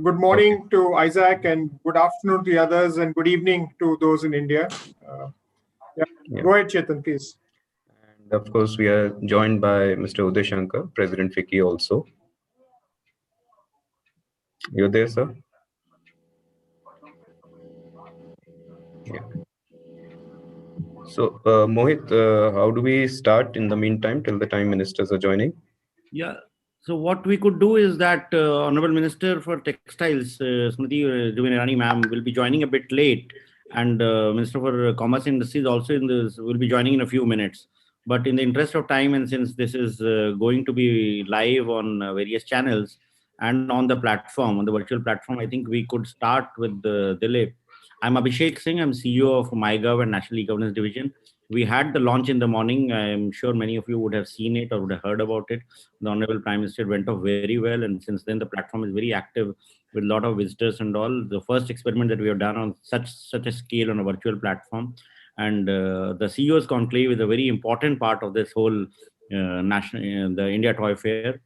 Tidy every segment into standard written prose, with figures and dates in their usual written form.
Good morning to Isaac, and good afternoon to the others, and good evening to those in India. Go ahead, Chetan, please. And of course, we are joined by Mr. Uday Shankar, President FICCI also. You're there, sir? Yeah. So, Mohit, how do we start in the meantime till the time ministers are joining? Yeah. So what we could do is that Honorable Minister for Textiles, Smriti Irani ma'am, will be joining a bit late, and Minister for Commerce and Industries also will be joining in a few minutes. But in the interest of time, and since this is going to be live on various channels and on the platform, on the virtual platform, I think we could start with Dilip. I'm Abhishek Singh. I'm CEO of MyGov and National E-Governance Division. We had the launch in the morning. I'm sure many of you would have seen it or would have heard about it. The Honorable Prime Minister went off very well, and since then the platform is very active with a lot of visitors and all. The first experiment that we have done on such a scale on a virtual platform, and the CEO's Conclave is a very important part of this whole the India Toy Fair,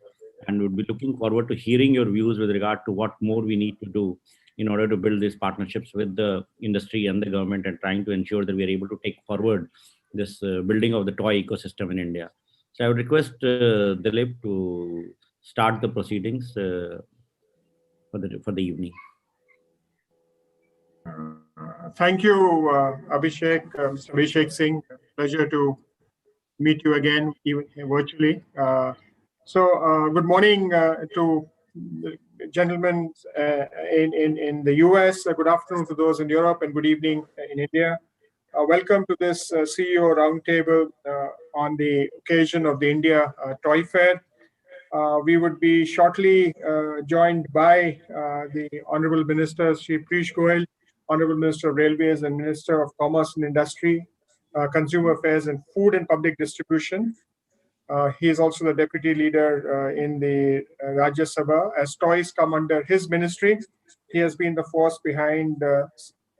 and we'll be looking forward to hearing your views with regard to what more we need to do in order to build these partnerships with the industry and the government, and trying to ensure that we are able to take forward this building of the toy ecosystem in India. So I would request Dilip to start the proceedings for the evening. Thank you, Abhishek, Mr. Abhishek Singh. Pleasure to meet you again, even virtually. Good morning to the gentlemen in the US. Good afternoon to those in Europe, and good evening in India. Welcome to this CEO Roundtable on the occasion of the India Toy Fair. We would be shortly joined by the Honorable Minister, Shri Piyush Goyal, Honorable Minister of Railways and Minister of Commerce and Industry, Consumer Affairs and Food and Public Distribution. He is also the Deputy Leader in the Rajya Sabha. As toys come under his ministry, he has been the force behind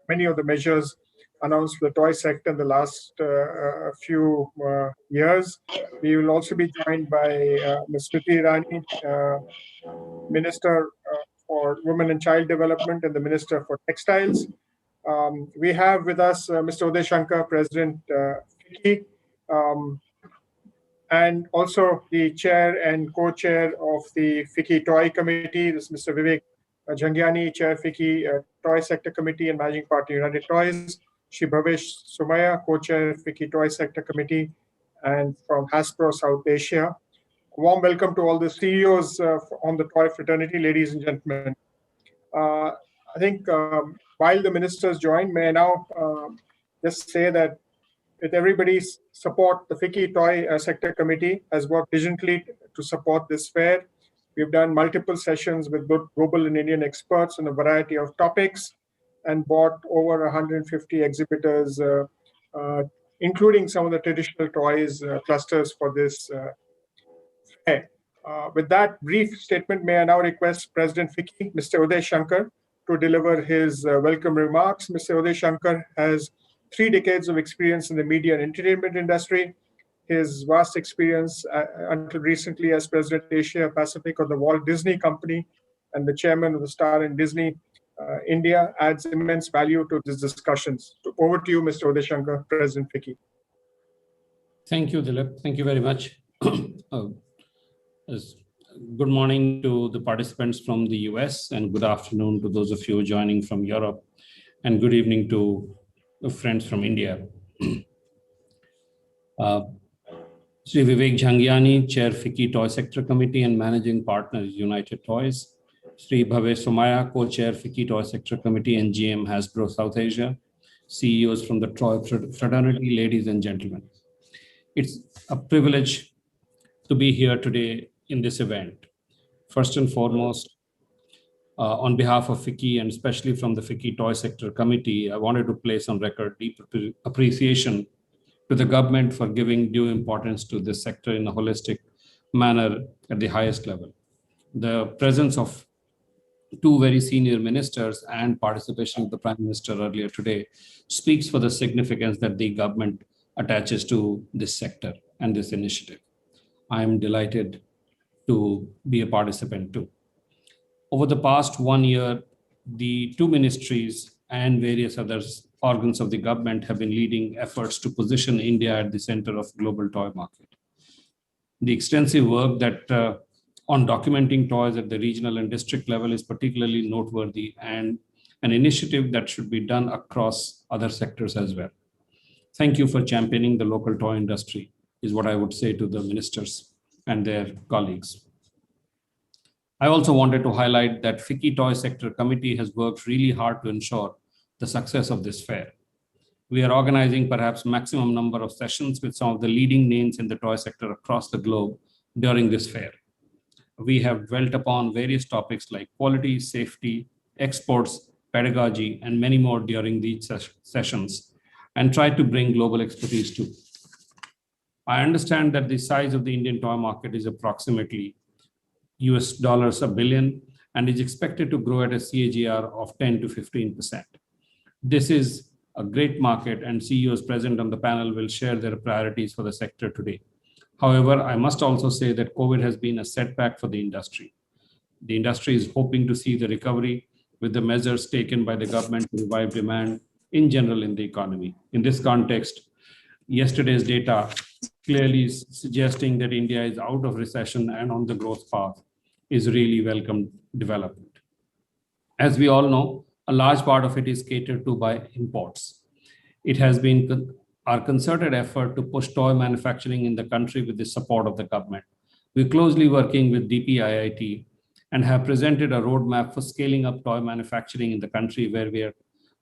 many of the measures announced for the toy sector in the last few years. We will also be joined by Ms. Smriti Irani, Minister for Women and Child Development and the Minister for Textiles. We have with us Mr. Uday Shankar, President FICCI, and also the chair and co-chair of the FICCI Toy Committee, this is Mr. Vivek Jhangiani, Chair FICCI Toy Sector Committee and Managing Partner United Toys, Shri Bhavesh Somaya, co-chair FICCI Toy Sector Committee, and from Hasbro South Asia. A warm welcome to all the CEOs on the toy fraternity, ladies and gentlemen. I think while the ministers join, may I now just say that with everybody's support, the FICCI Toy Sector Committee has worked diligently to support this fair. We've done multiple sessions with both global and Indian experts on a variety of topics, and brought over 150 exhibitors, including some of the traditional toys clusters for this fair. With that brief statement, may I now request President FICCI, Mr. Uday Shankar, to deliver his welcome remarks. Mr. Uday Shankar has 3 decades of experience in the media and entertainment industry. His vast experience until recently as President Asia Pacific of the Walt Disney Company and the chairman of the Star and Disney India adds immense value to these discussions. So over to you, Mr. Uday Shankar, President FICCI. Thank you, Dilip. Thank you very much. Good morning to the participants from the US, and good afternoon to those of you joining from Europe, and good evening to friends from India. Sri Vivek Jhangiani, Chair FICCI Toy Sector Committee and Managing Partner United Toys. Sri Bhavesh Somaya, Co-Chair FICCI Toy Sector Committee and GM Hasbro South Asia. CEOs from the Toy fraternity, ladies and gentlemen. It's a privilege to be here today in this event. First and foremost, on behalf of FICCI and especially from the FICCI Toy Sector Committee, I wanted to place on record deep appreciation to the government for giving due importance to this sector in a holistic manner at the highest level. The presence of 2 very senior ministers and participation of the Prime Minister earlier today speaks for the significance that the government attaches to this sector and this initiative. I am delighted to be a participant too. Over the past 1 year, the two ministries and various other organs of the government have been leading efforts to position India at the center of global toy market. The extensive work that on documenting toys at the regional and district level is particularly noteworthy and an initiative that should be done across other sectors as well. Thank you for championing the local toy industry, is what I would say to the ministers and their colleagues. I also wanted to highlight that FICCI Toy Sector Committee has worked really hard to ensure the success of this fair. We are organizing perhaps maximum number of sessions with some of the leading names in the toy sector across the globe during this fair. We have dwelt upon various topics like quality, safety, exports, pedagogy, and many more during these sessions, and tried to bring global expertise too. I understand that the size of the Indian toy market is approximately US dollars $1 billion and is expected to grow at a CAGR of 10 to 15%. This is a great market, and CEOs present on the panel will share their priorities for the sector today. However, I must also say that COVID has been a setback for the industry. The industry is hoping to see the recovery with the measures taken by the government to revive demand in general in the economy. In this context, yesterday's data clearly is suggesting that India is out of recession and on the growth path is really welcome development. As we all know, a large part of it is catered to by imports. It has been our concerted effort to push toy manufacturing in the country with the support of the government. We're closely working with DPIIT and have presented a roadmap for scaling up toy manufacturing in the country, where we are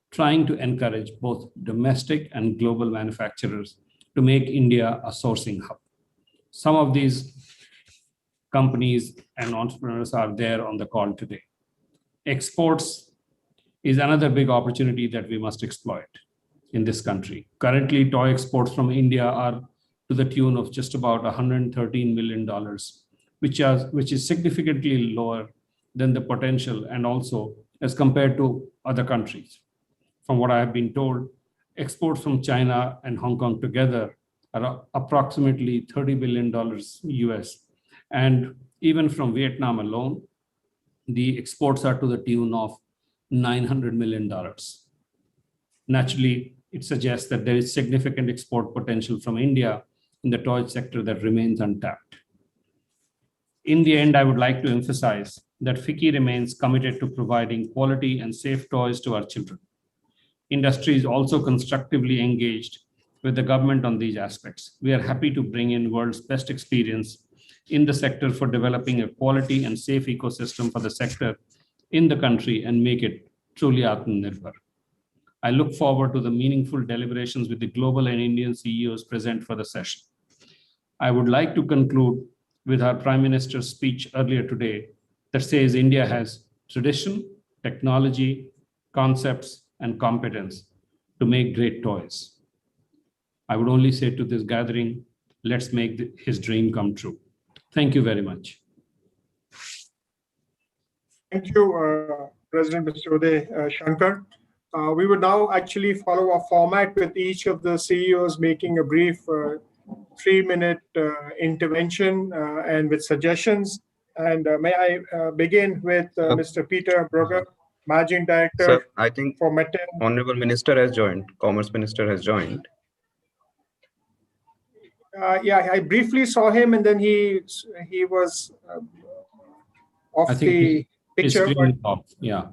trying to encourage both domestic and global manufacturers to make India a sourcing hub. Some of these companies and entrepreneurs are there on the call today. Exports is another big opportunity that we must exploit in this country. Currently, toy exports from India are to the tune of just about $113 million, which is significantly lower than the potential and also as compared to other countries. From what I have been told, exports from China and Hong Kong together are approximately $30 billion US. And even from Vietnam alone, the exports are to the tune of $900 million. Naturally, it suggests that there is significant export potential from India in the toy sector that remains untapped. In the end, I would like to emphasize that FICCI remains committed to providing quality and safe toys to our children. Industry is also constructively engaged with the government on these aspects. We are happy to bring in world's best experience in the sector for developing a quality and safe ecosystem for the sector in the country and make it truly Atmanirbhar. I look forward to the meaningful deliberations with the global and Indian CEOs present for the session. I would like to conclude with our Prime Minister's speech earlier today that says India has tradition, technology, concepts, and competence to make great toys. I would only say to this gathering, let's make his dream come true. Thank you very much. Thank you, President Mr. Uday Shankar. We would now actually follow a format with each of the CEOs making a brief 3-minute intervention and with suggestions. And may I begin with Mr. Peter Berger, Managing Director. Sir, I think for Mattel. Honorable Minister has joined. Commerce Minister has joined. Yeah, I briefly saw him, and then he was off the picture. Off. Yeah.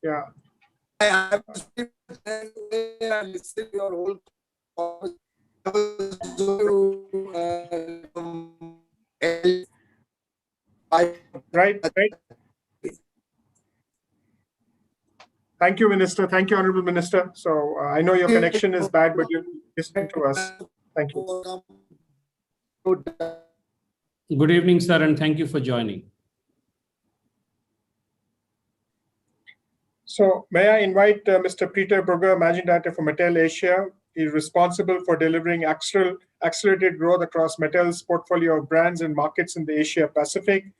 Yeah. I have to listen your whole Right. Thank you, Minister. Thank you, Honorable Minister. So I know your connection is bad, but you're listening to us. Thank you. Good evening, sir, and thank you for joining. So may I invite Mr. Peter Berger, Managing Director for Mattel Asia. He's responsible for delivering accelerated growth across Mattel's portfolio of brands and markets in the Asia Pacific.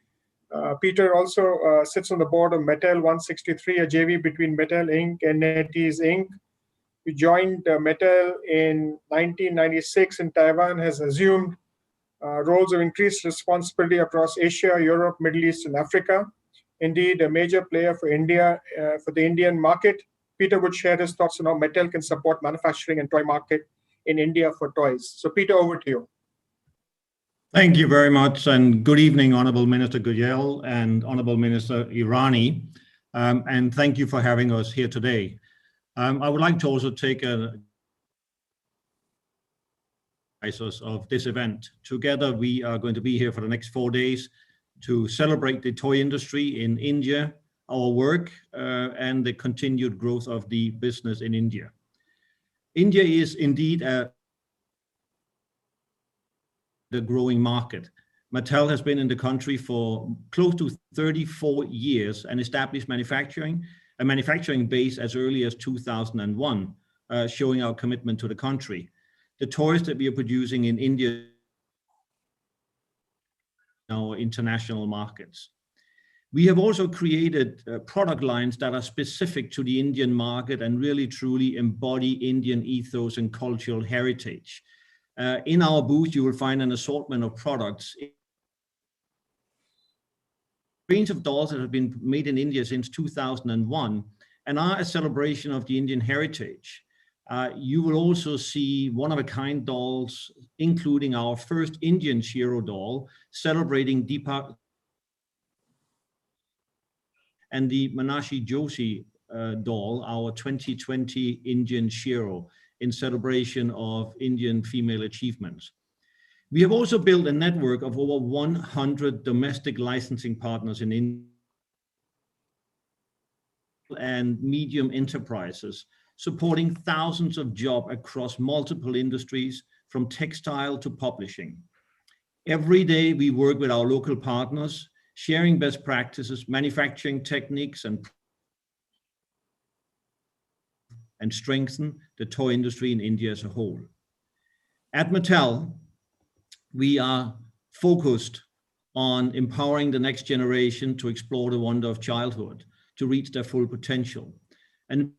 Peter also sits on the board of Mattel 163, a JV between Mattel Inc. and NetEase Inc. He joined Mattel in 1996 in Taiwan, has assumed roles of increased responsibility across Asia, Europe, Middle East, and Africa. indeed a major player for India, for the Indian market. Peter would share his thoughts on how Mattel can support manufacturing and toy market in India for toys. So Peter, over to you. Thank you very much, and good evening, Honorable Minister Goyal and Honorable Minister Irani, and thank you for having us here today. I would like to also take of this event. Together, we are going to be here for the next 4 days to celebrate the toy industry in India, our work, and the continued growth of the business in India. India is indeed the growing market. Mattel has been in the country for close to 34 years and established a manufacturing base as early as 2001, showing our commitment to the country. The toys that we are producing in India our international markets. We have also created product lines that are specific to the Indian market and really truly embody Indian ethos and cultural heritage. In our booth, you will find an assortment of products. A range of dolls that have been made in India since 2001 and are a celebration of the Indian heritage. You will also see one-of-a-kind dolls, including our first Indian Shiro doll, celebrating Deepak, and the Manashi Joshi doll, our 2020 Indian Shiro, in celebration of Indian female achievements. We have also built a network of over 100 domestic licensing partners in India and medium enterprises, supporting thousands of jobs across multiple industries, from textile to publishing. Every day we work with our local partners, sharing best practices, manufacturing techniques, and strengthen the toy industry in India as a whole. At Mattel, we are focused on empowering the next generation to explore the wonder of childhood, to reach their full potential, and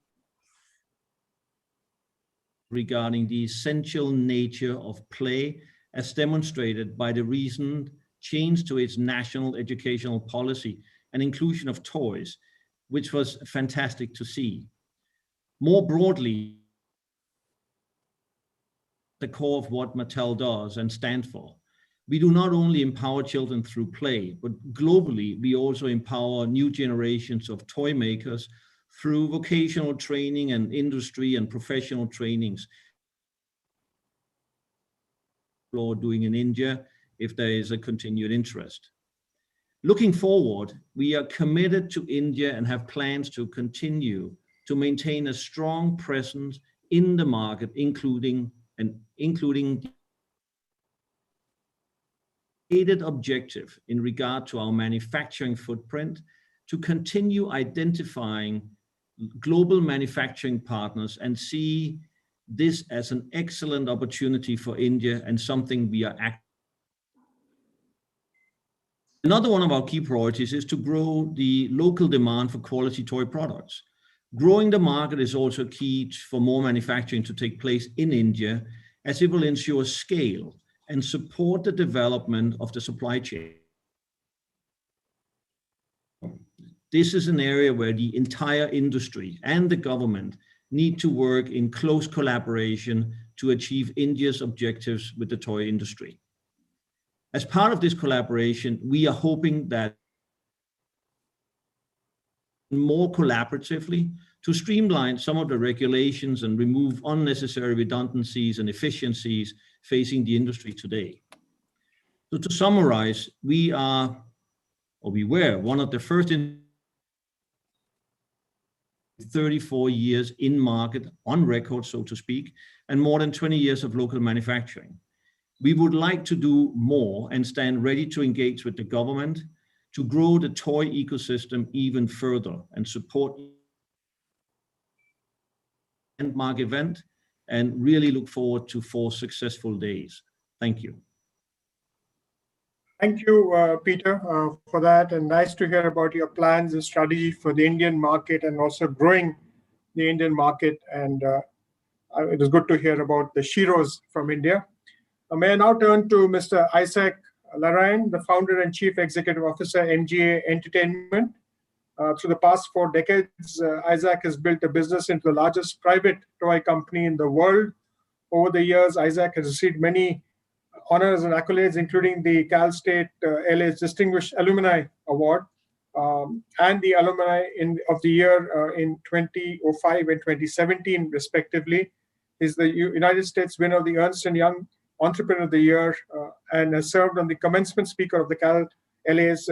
regarding the essential nature of play, as demonstrated by the recent change to its national educational policy and inclusion of toys, which was fantastic to see. More broadly, the core of what Mattel does and stands for. We do not only empower children through play, but globally, we also empower new generations of toy makers through vocational training and industry and professional trainings. We're doing in India, if there is a continued interest. Looking forward, we are committed to India and have plans to continue to maintain a strong presence in the market, including stated objective in regard to our manufacturing footprint, to continue identifying global manufacturing partners and see this as an excellent opportunity for India and something we are active. Another one of our key priorities is to grow the local demand for quality toy products. Growing the market is also key for more manufacturing to take place in India, as it will ensure scale and support the development of the supply chain. This is an area where the entire industry and the government need to work in close collaboration to achieve India's objectives with the toy industry. As part of this collaboration, we are hoping that more collaboratively to streamline some of the regulations and remove unnecessary redundancies and efficiencies facing the industry today. So to summarize, we were one of the first in 34 years in market, on record, so to speak, and more than 20 years of local manufacturing. We would like to do more and stand ready to engage with the government to grow the toy ecosystem even further and support landmark event, and really look forward to 4 successful days. Thank you. Thank you, Peter, for that, and nice to hear about your plans and strategy for the Indian market and also growing the Indian market. And it is good to hear about the Shiros from India. May I now turn to Mr. Isaac Laraine, the founder and chief executive officer, MGA Entertainment. Through the past 4 decades, Isaac has built a business into the largest private toy company in the world. Over the years, Isaac has received many honors and accolades, including the Cal State LA's Distinguished Alumni Award and the Alumni of the Year in 2005 and 2017, respectively. He's the United States winner of the Ernst & Young Entrepreneur of the Year and has served on the commencement speaker of the Cal LA's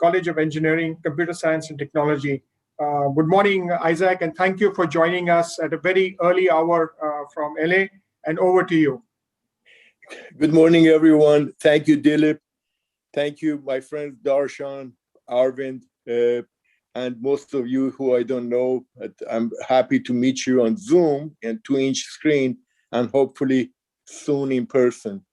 College of Engineering, Computer Science and Technology. Good morning, Isaac, and thank you for joining us at a very early hour from LA, and over to you. Good morning, everyone. Thank you, Dilip. Thank you, my friends Darshan, Arvind, and most of you who I don't know. I'm happy to meet you on Zoom and 2-inch screen, and hopefully soon in person.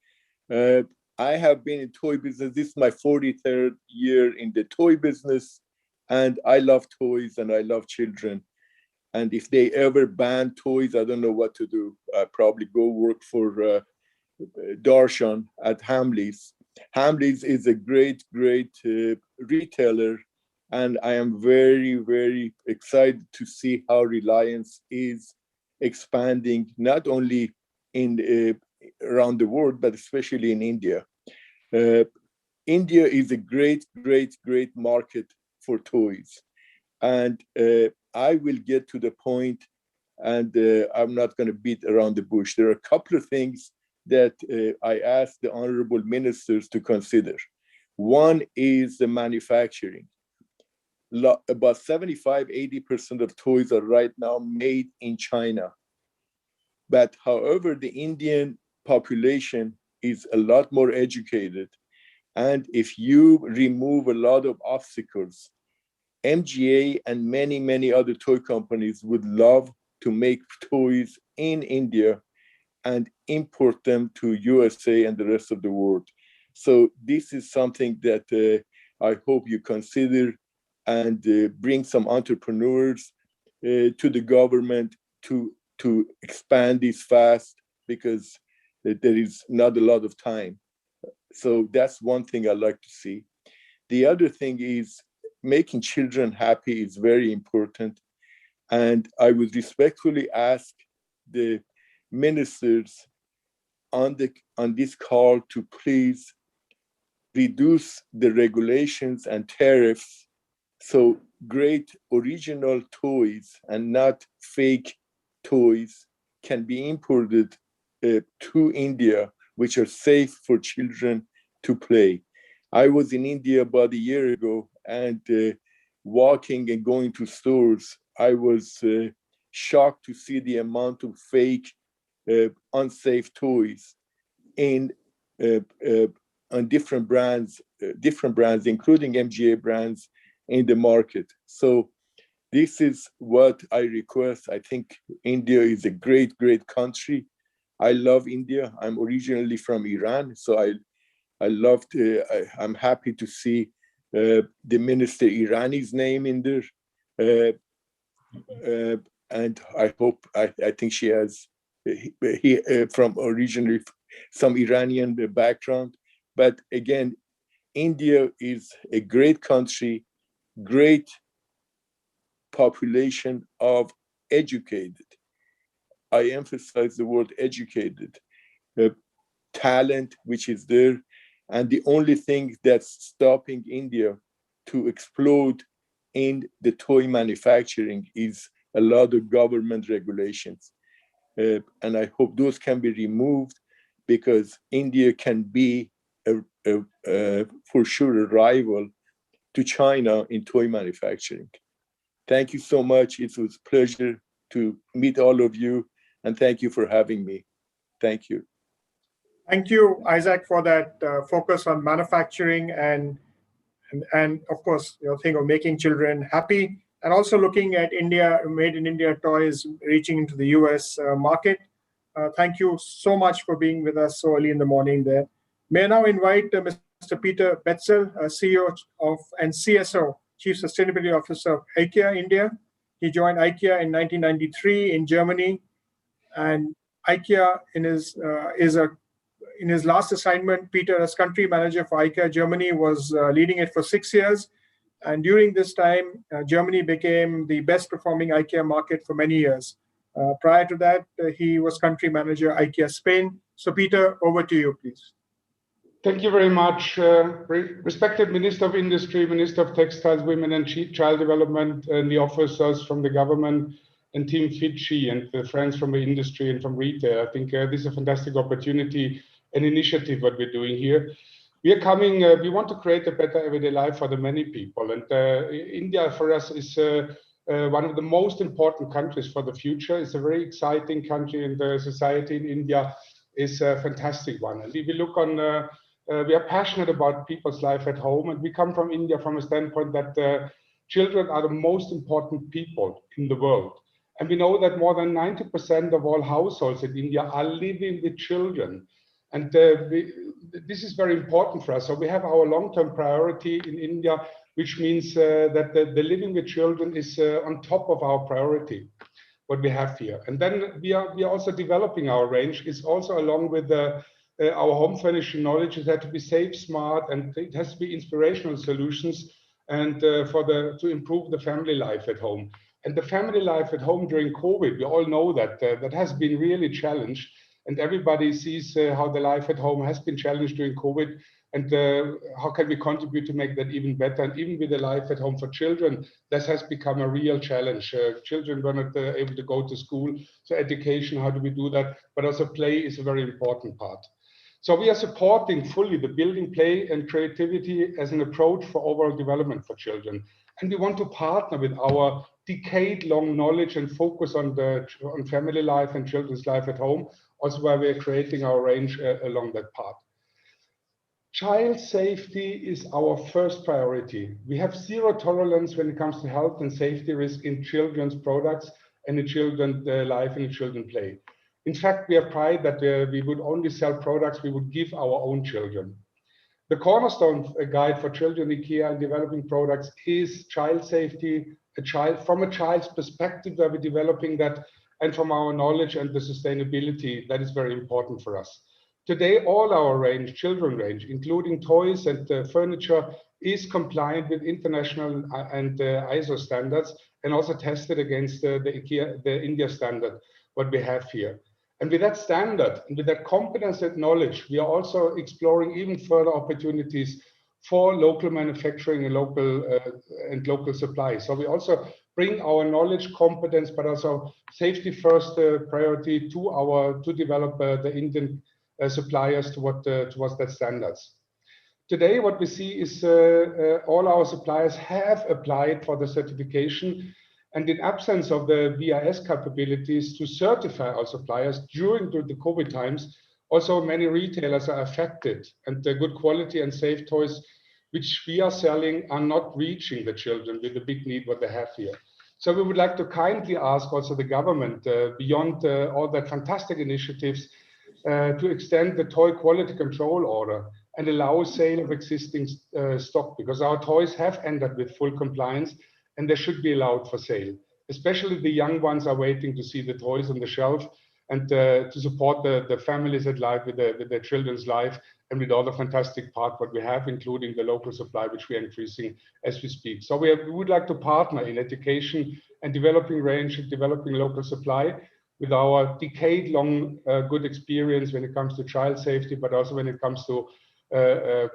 I have been in toy business. This is my 43rd year in the toy business, and I love toys and I love children. And if they ever ban toys, I don't know what to do. I probably go work for Darshan at Hamleys. Hamleys is a great retailer, and I am very, very excited to see how Reliance is expanding, not only in around the world, but especially in India. India is a great market for toys. And I will get to the point, and I'm not going to beat around the bush. There are a couple of things that I asked the honorable ministers to consider. One is the manufacturing. About 75-80% of toys are right now made in China. But however, the Indian population is a lot more educated. And if you remove a lot of obstacles, MGA and many other toy companies would love to make toys in India and import them to USA and the rest of the world. So this is something that I hope you consider, and bring some entrepreneurs to the government to expand this fast, because there is not a lot of time. So that's one thing I like to see. The other thing is making children happy is very important. And I would respectfully ask the ministers on this call to please reduce the regulations and tariffs so great original toys and not fake toys can be imported to India, which are safe for children to play. I was in India about a year ago, and walking and going to stores, I was shocked to see the amount of fake, unsafe toys on different brands, including MGA brands in the market. So this is what I request. I think India is a great country. I love India. I'm originally from Iran, so I'm happy to see the Minister Irani's name in there. And I think she has from originally some Iranian background. But again, India is a great country, great population of educated. I emphasize the word educated, talent which is there. And the only thing that's stopping India to explode in the toy manufacturing is a lot of government regulations. And I hope those can be removed, because India can be for sure a rival to China in toy manufacturing. Thank you so much. It was a pleasure to meet all of you, and thank you for having me. Thank you. Thank you, Isaac, for that focus on manufacturing and of course, your thing of making children happy, and also looking at India, made in India toys reaching into the US market. Thank you so much for being with us so early in the morning there. May I now invite Mr. Peter Betzel, CEO and CSO, Chief Sustainability Officer of IKEA India. He joined IKEA in 1993 in Germany, and IKEA in his last assignment, Peter, as country manager for IKEA Germany, was leading it for 6 years. And during this time, Germany became the best performing IKEA market for many years. Prior to that, he was country manager IKEA Spain. So Peter, over to you, please. Thank you very much. Respected Minister of Industry, Minister of Textiles, Women and Child Development, and the officers from the government, and Team Fiji, and the friends from the industry and from retail. I think this is a fantastic opportunity and initiative what we're doing here. We are coming, we want to create a better everyday life for the many people. And India for us is one of the most important countries for the future. It's a very exciting country, and the society in India is a fantastic one. And if we look on, we are passionate about people's life at home, and we come from India from a standpoint that children are the most important people in the world. And we know that more than 90% of all households in India are living with children. And this is very important for us. So we have our long-term priority in India, which means that the living with children is on top of our priority, what we have here. And then we are also developing our range. It's also along with our home furnishing knowledge. It has to be safe, smart, and it has to be inspirational solutions and to improve the family life at home. And the family life at home during COVID, we all know that that has been really challenged. And everybody sees how the life at home has been challenged during COVID, and how can we contribute to make that even better. And even with the life at home for children, this has become a real challenge. Children were not able to go to school, so education, how do we do that? But also play is a very important part. So we are supporting fully the building play and creativity as an approach for overall development for children. And we want to partner with our decade-long knowledge and focus on family life and children's life at home, also why we're creating our range along that path. Child safety is our first priority. We have zero tolerance when it comes to health and safety risk in children's products and in children's life and in children's play. In fact, we have pride that we would only sell products we would give our own children. The cornerstone guide for children IKEA and developing products is child safety, from a child's perspective where we're developing that, and from our knowledge and the sustainability that is very important for us. Today, all our range, children range, including toys and furniture, is compliant with international and ISO standards, and also tested against the India standard, what we have here. And with that standard and with that competence and knowledge, we are also exploring even further opportunities for local manufacturing and local supply. So we also bring our knowledge, competence, but also safety first priority to develop the Indian suppliers towards that standards. Today, what we see is all our suppliers have applied for the certification, and in absence of the VIS capabilities to certify our suppliers during the COVID times, also many retailers are affected, and the good quality and safe toys which we are selling are not reaching the children with the big need what they have here. So we would like to kindly ask also the government, beyond all the fantastic initiatives, to extend the toy quality control order and allow sale of existing stock, because our toys have ended with full compliance and they should be allowed for sale. Especially the young ones are waiting to see the toys on the shelf and to support the families at life with their children's life and with all the fantastic part what we have, including the local supply, which we are increasing as we speak. So we would like to partner in education and developing range and developing local supply with our decade-long good experience when it comes to child safety, but also when it comes to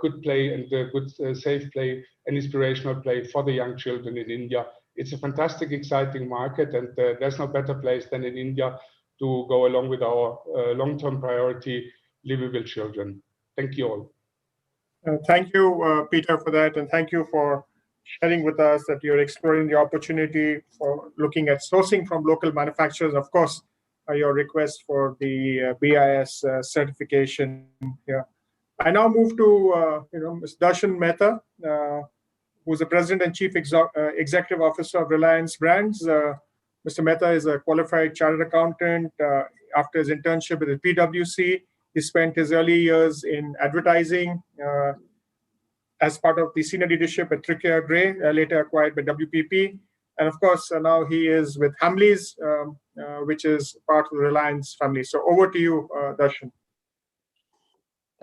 good play and good safe play and inspirational play for the young children in India. It's a fantastic, exciting market, and there's no better place than in India to go along with our long-term priority, living with children. Thank you all. Thank you, Peter, for that, and thank you for sharing with us that you're exploring the opportunity for looking at sourcing from local manufacturers. Of course, your request for the BIS certification here. I now move to Ms. Darshan Mehta, who's the President and Chief Executive Officer of Reliance Brands. Mr. Mehta is a qualified chartered accountant. After his internship with the PwC, he spent his early years in advertising as part of the senior leadership at Trickier Gray, later acquired by WPP. And of course, now he is with Hamleys, which is part of the Reliance family. So over to you, Darshan.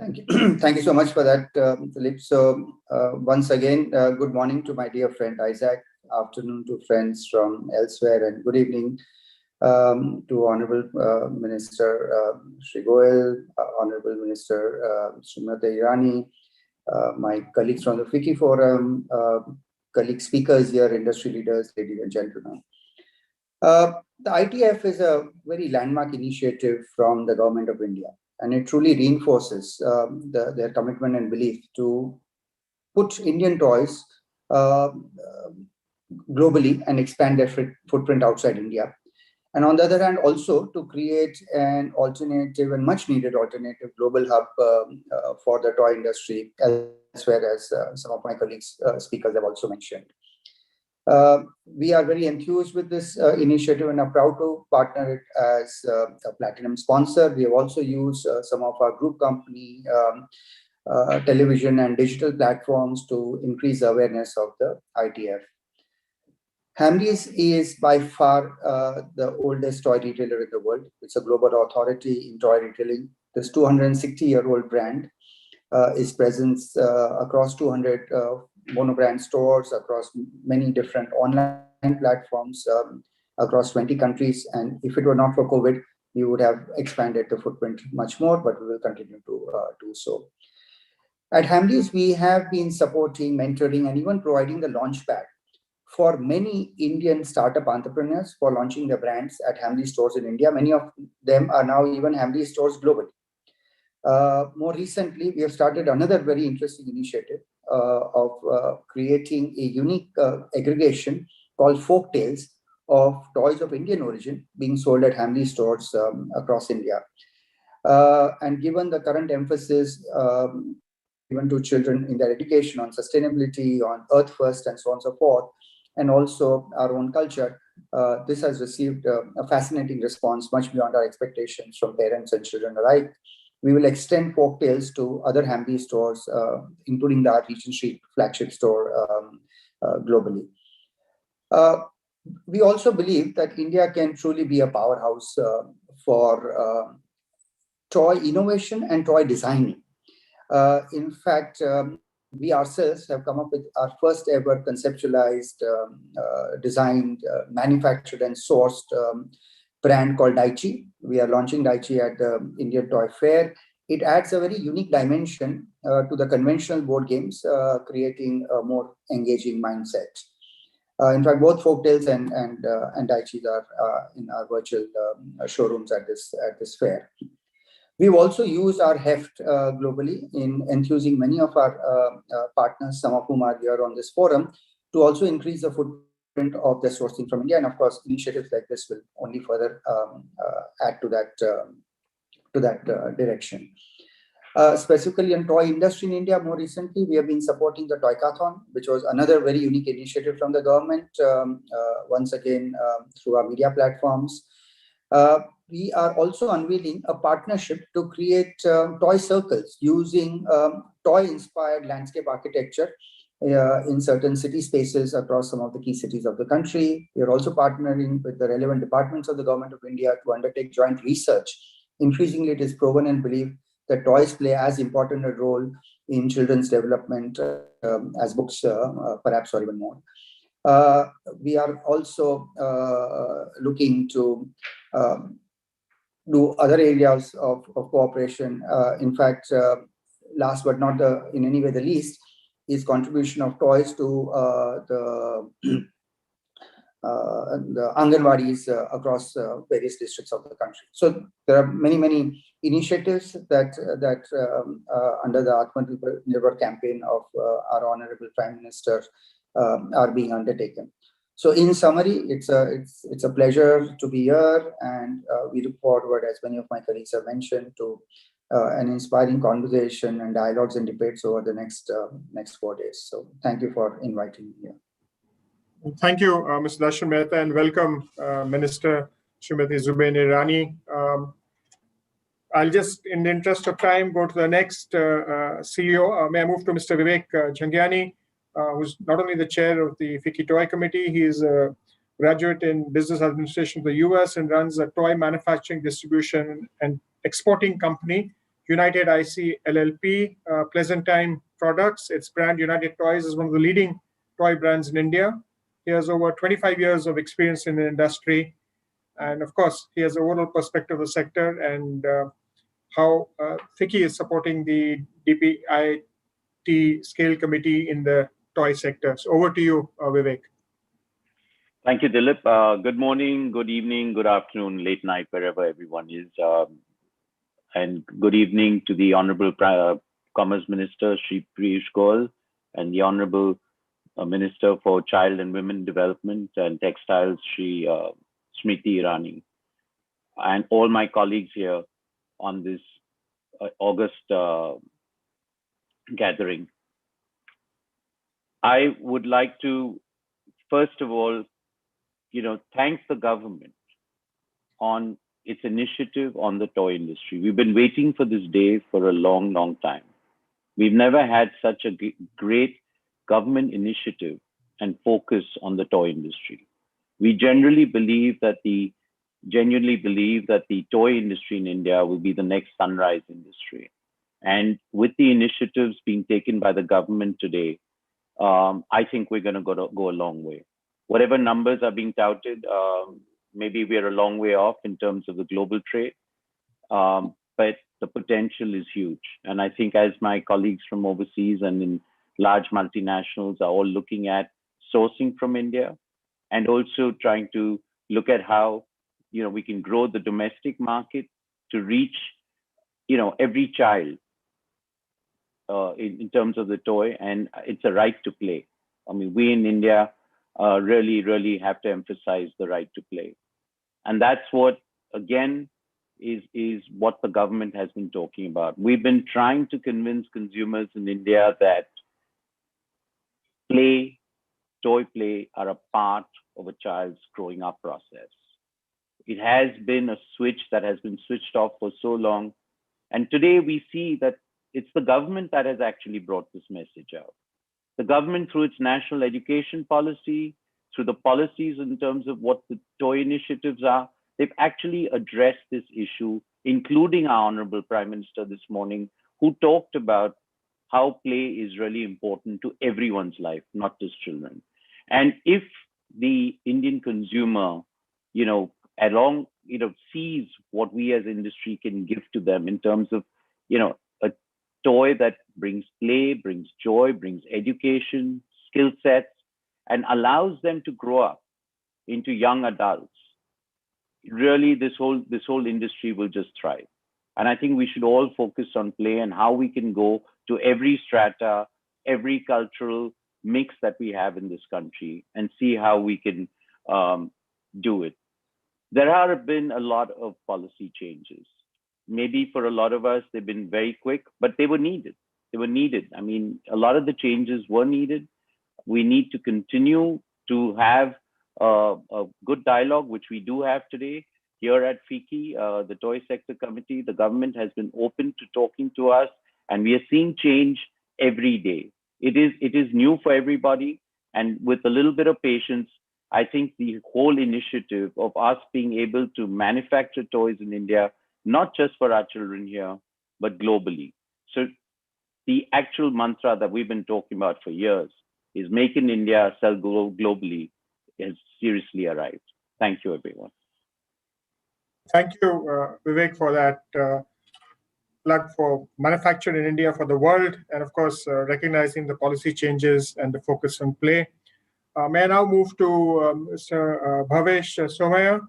Thank you. Thank you so much for that, Philip. So once again, good morning to my dear friend Isaac, afternoon to friends from elsewhere, and good evening to Honorable Minister Shri Goel, Honorable Minister Srimati Irani, my colleagues from the FICCI Forum, colleague speakers here, industry leaders, ladies and gentlemen. The ITF is a very landmark initiative from the Government of India, and it truly reinforces their commitment and belief to put Indian toys globally and expand their footprint outside India. And on the other hand, also to create an alternative and much needed alternative global hub for the toy industry, elsewhere, as some of my colleagues, speakers have also mentioned. We are very enthused with this initiative and are proud to partner it as a platinum sponsor. We have also used some of our group company television and digital platforms to increase the awareness of the ITF. Hamleys is by far the oldest toy retailer in the world. It's a global authority in toy retailing. This 260-year-old brand is present across 200 monobrand stores, across many different online platforms, across 20 countries. And if it were not for COVID, we would have expanded the footprint much more, but we will continue to do so. At Hamleys, we have been supporting, mentoring, and even providing the launchpad for many Indian startup entrepreneurs for launching their brands at Hamleys stores in India. Many of them are now even Hamleys stores globally. More recently, we have started another very interesting initiative of creating a unique aggregation called Folk Tales of toys of Indian origin being sold at Hamleys stores across India. And given the current emphasis given to children in their education on sustainability, on Earth First, and so on and so forth, and also our own culture, this has received a fascinating response, much beyond our expectations from parents and children alike. We will extend Folk Tales to other Hamleys stores, including the Regent Street flagship store globally. We also believe that India can truly be a powerhouse for toy innovation and toy designing. In fact, we ourselves have come up with our first ever conceptualized, designed, manufactured and sourced brand called Daichi. We are launching Daichi at the Indian Toy Fair. It adds a very unique dimension to the conventional board games, creating a more engaging mindset. In fact, both Folk Tales and Daichi are in our virtual showrooms at this fair. We've also used our heft globally in enthusing many of our partners, some of whom are here on this forum, to also increase the footprint of the sourcing from India. And of course, initiatives like this will only further add to that direction. Specifically in toy industry in India, more recently, we have been supporting the Toycathon, which was another very unique initiative from the government, once again, through our media platforms. We are also unveiling a partnership to create toy circles using toy-inspired landscape architecture in certain city spaces across some of the key cities of the country. We are also partnering with the relevant departments of the Government of India to undertake joint research. Increasingly, it is proven and believed that toys play as important a role in children's development as books, perhaps, or even more. We are also looking to do other areas of cooperation. In fact, last but not in any way the least, is contribution of toys to the Anganwadis across various districts of the country. So there are many initiatives that under the Atmanirbhar campaign of our Honorable Prime Minister are being undertaken. So in summary, it's a pleasure to be here, and we look forward, as many of my colleagues have mentioned, to an inspiring conversation and dialogues and debates over the next 4 days. So thank you for inviting me here. Thank you, Mr. Darshan Mehta, and welcome, Minister Srimati Zubain Irani. I'll just, in the interest of time, go to the next CEO. May I move to Mr. Vivek Jhangiani, who's not only the chair of the FICCI Toy Committee, he is a graduate in business administration of the US and runs a toy manufacturing, distribution, and exporting company United IC LLP, Pleasant Time Products. Its brand United Toys is one of the leading toy brands in India. He has over 25 years of experience in the industry. And of course, he has a overall perspective of the sector and how FICCI is supporting the DPIT Scale Committee in the toy sector. So over to you, Vivek. Thank you, Dilip. Good morning, good evening, good afternoon, late night, wherever everyone is. And good evening to the Honorable Commerce Minister, Shri Piyush Goyal, and the Honorable Minister for Child and Women Development and Textiles, Shri Smriti Irani, and all my colleagues here on this August gathering. I would like to, first of all, thank the government on its initiative on the toy industry. We've been waiting for this day for a long, long time. We've never had such a great government initiative and focus on the toy industry. We genuinely believe that the toy industry in India will be the next sunrise industry. And with the initiatives being taken by the government today, I think we're going to go a long way. Whatever numbers are being touted, maybe we're a long way off in terms of the global trade, but the potential is huge. And I think as my colleagues from overseas and in large multinationals are all looking at sourcing from India and also trying to look at how we can grow the domestic market to reach every child in terms of the toy, and it's a right to play. I mean, we in India really have to emphasize the right to play. And that's what, again, is what the government has been talking about. We've been trying to convince consumers in India that toy play are a part of a child's growing up process. It has been a switch that has been switched off for so long. And today we see that it's the government that has actually brought this message out. The government, through its national education policy, through the policies in terms of what the toy initiatives are, they've actually addressed this issue, including our Honorable Prime Minister this morning, who talked about how play is really important to everyone's life, not just children. And if the Indian consumer, sees what we as industry can give to them in terms of, a toy that brings play, brings joy, brings education, skill sets, and allows them to grow up into young adults, really this whole industry will just thrive. And I think we should all focus on play and how we can go to every strata, every cultural mix that we have in this country and see how we can do it. There have been a lot of policy changes. Maybe for a lot of us, they've been very quick, but they were needed. I mean, a lot of the changes were needed. We need to continue to have a good dialogue, which we do have today here at FICCI, the Toy Sector Committee. The government has been open to talking to us, and we are seeing change every day. It is new for everybody, and with a little bit of patience, I think the whole initiative of us being able to manufacture toys in India, not just for our children here, but globally. So the actual mantra that we've been talking about for years is make in India, sell globally, has seriously arrived. Thank you, everyone. Thank you, Vivek, for that plug for manufacture in India for the world, and of course, recognizing the policy changes and the focus on play. May I now move to Mr. Bhavesh Somaya,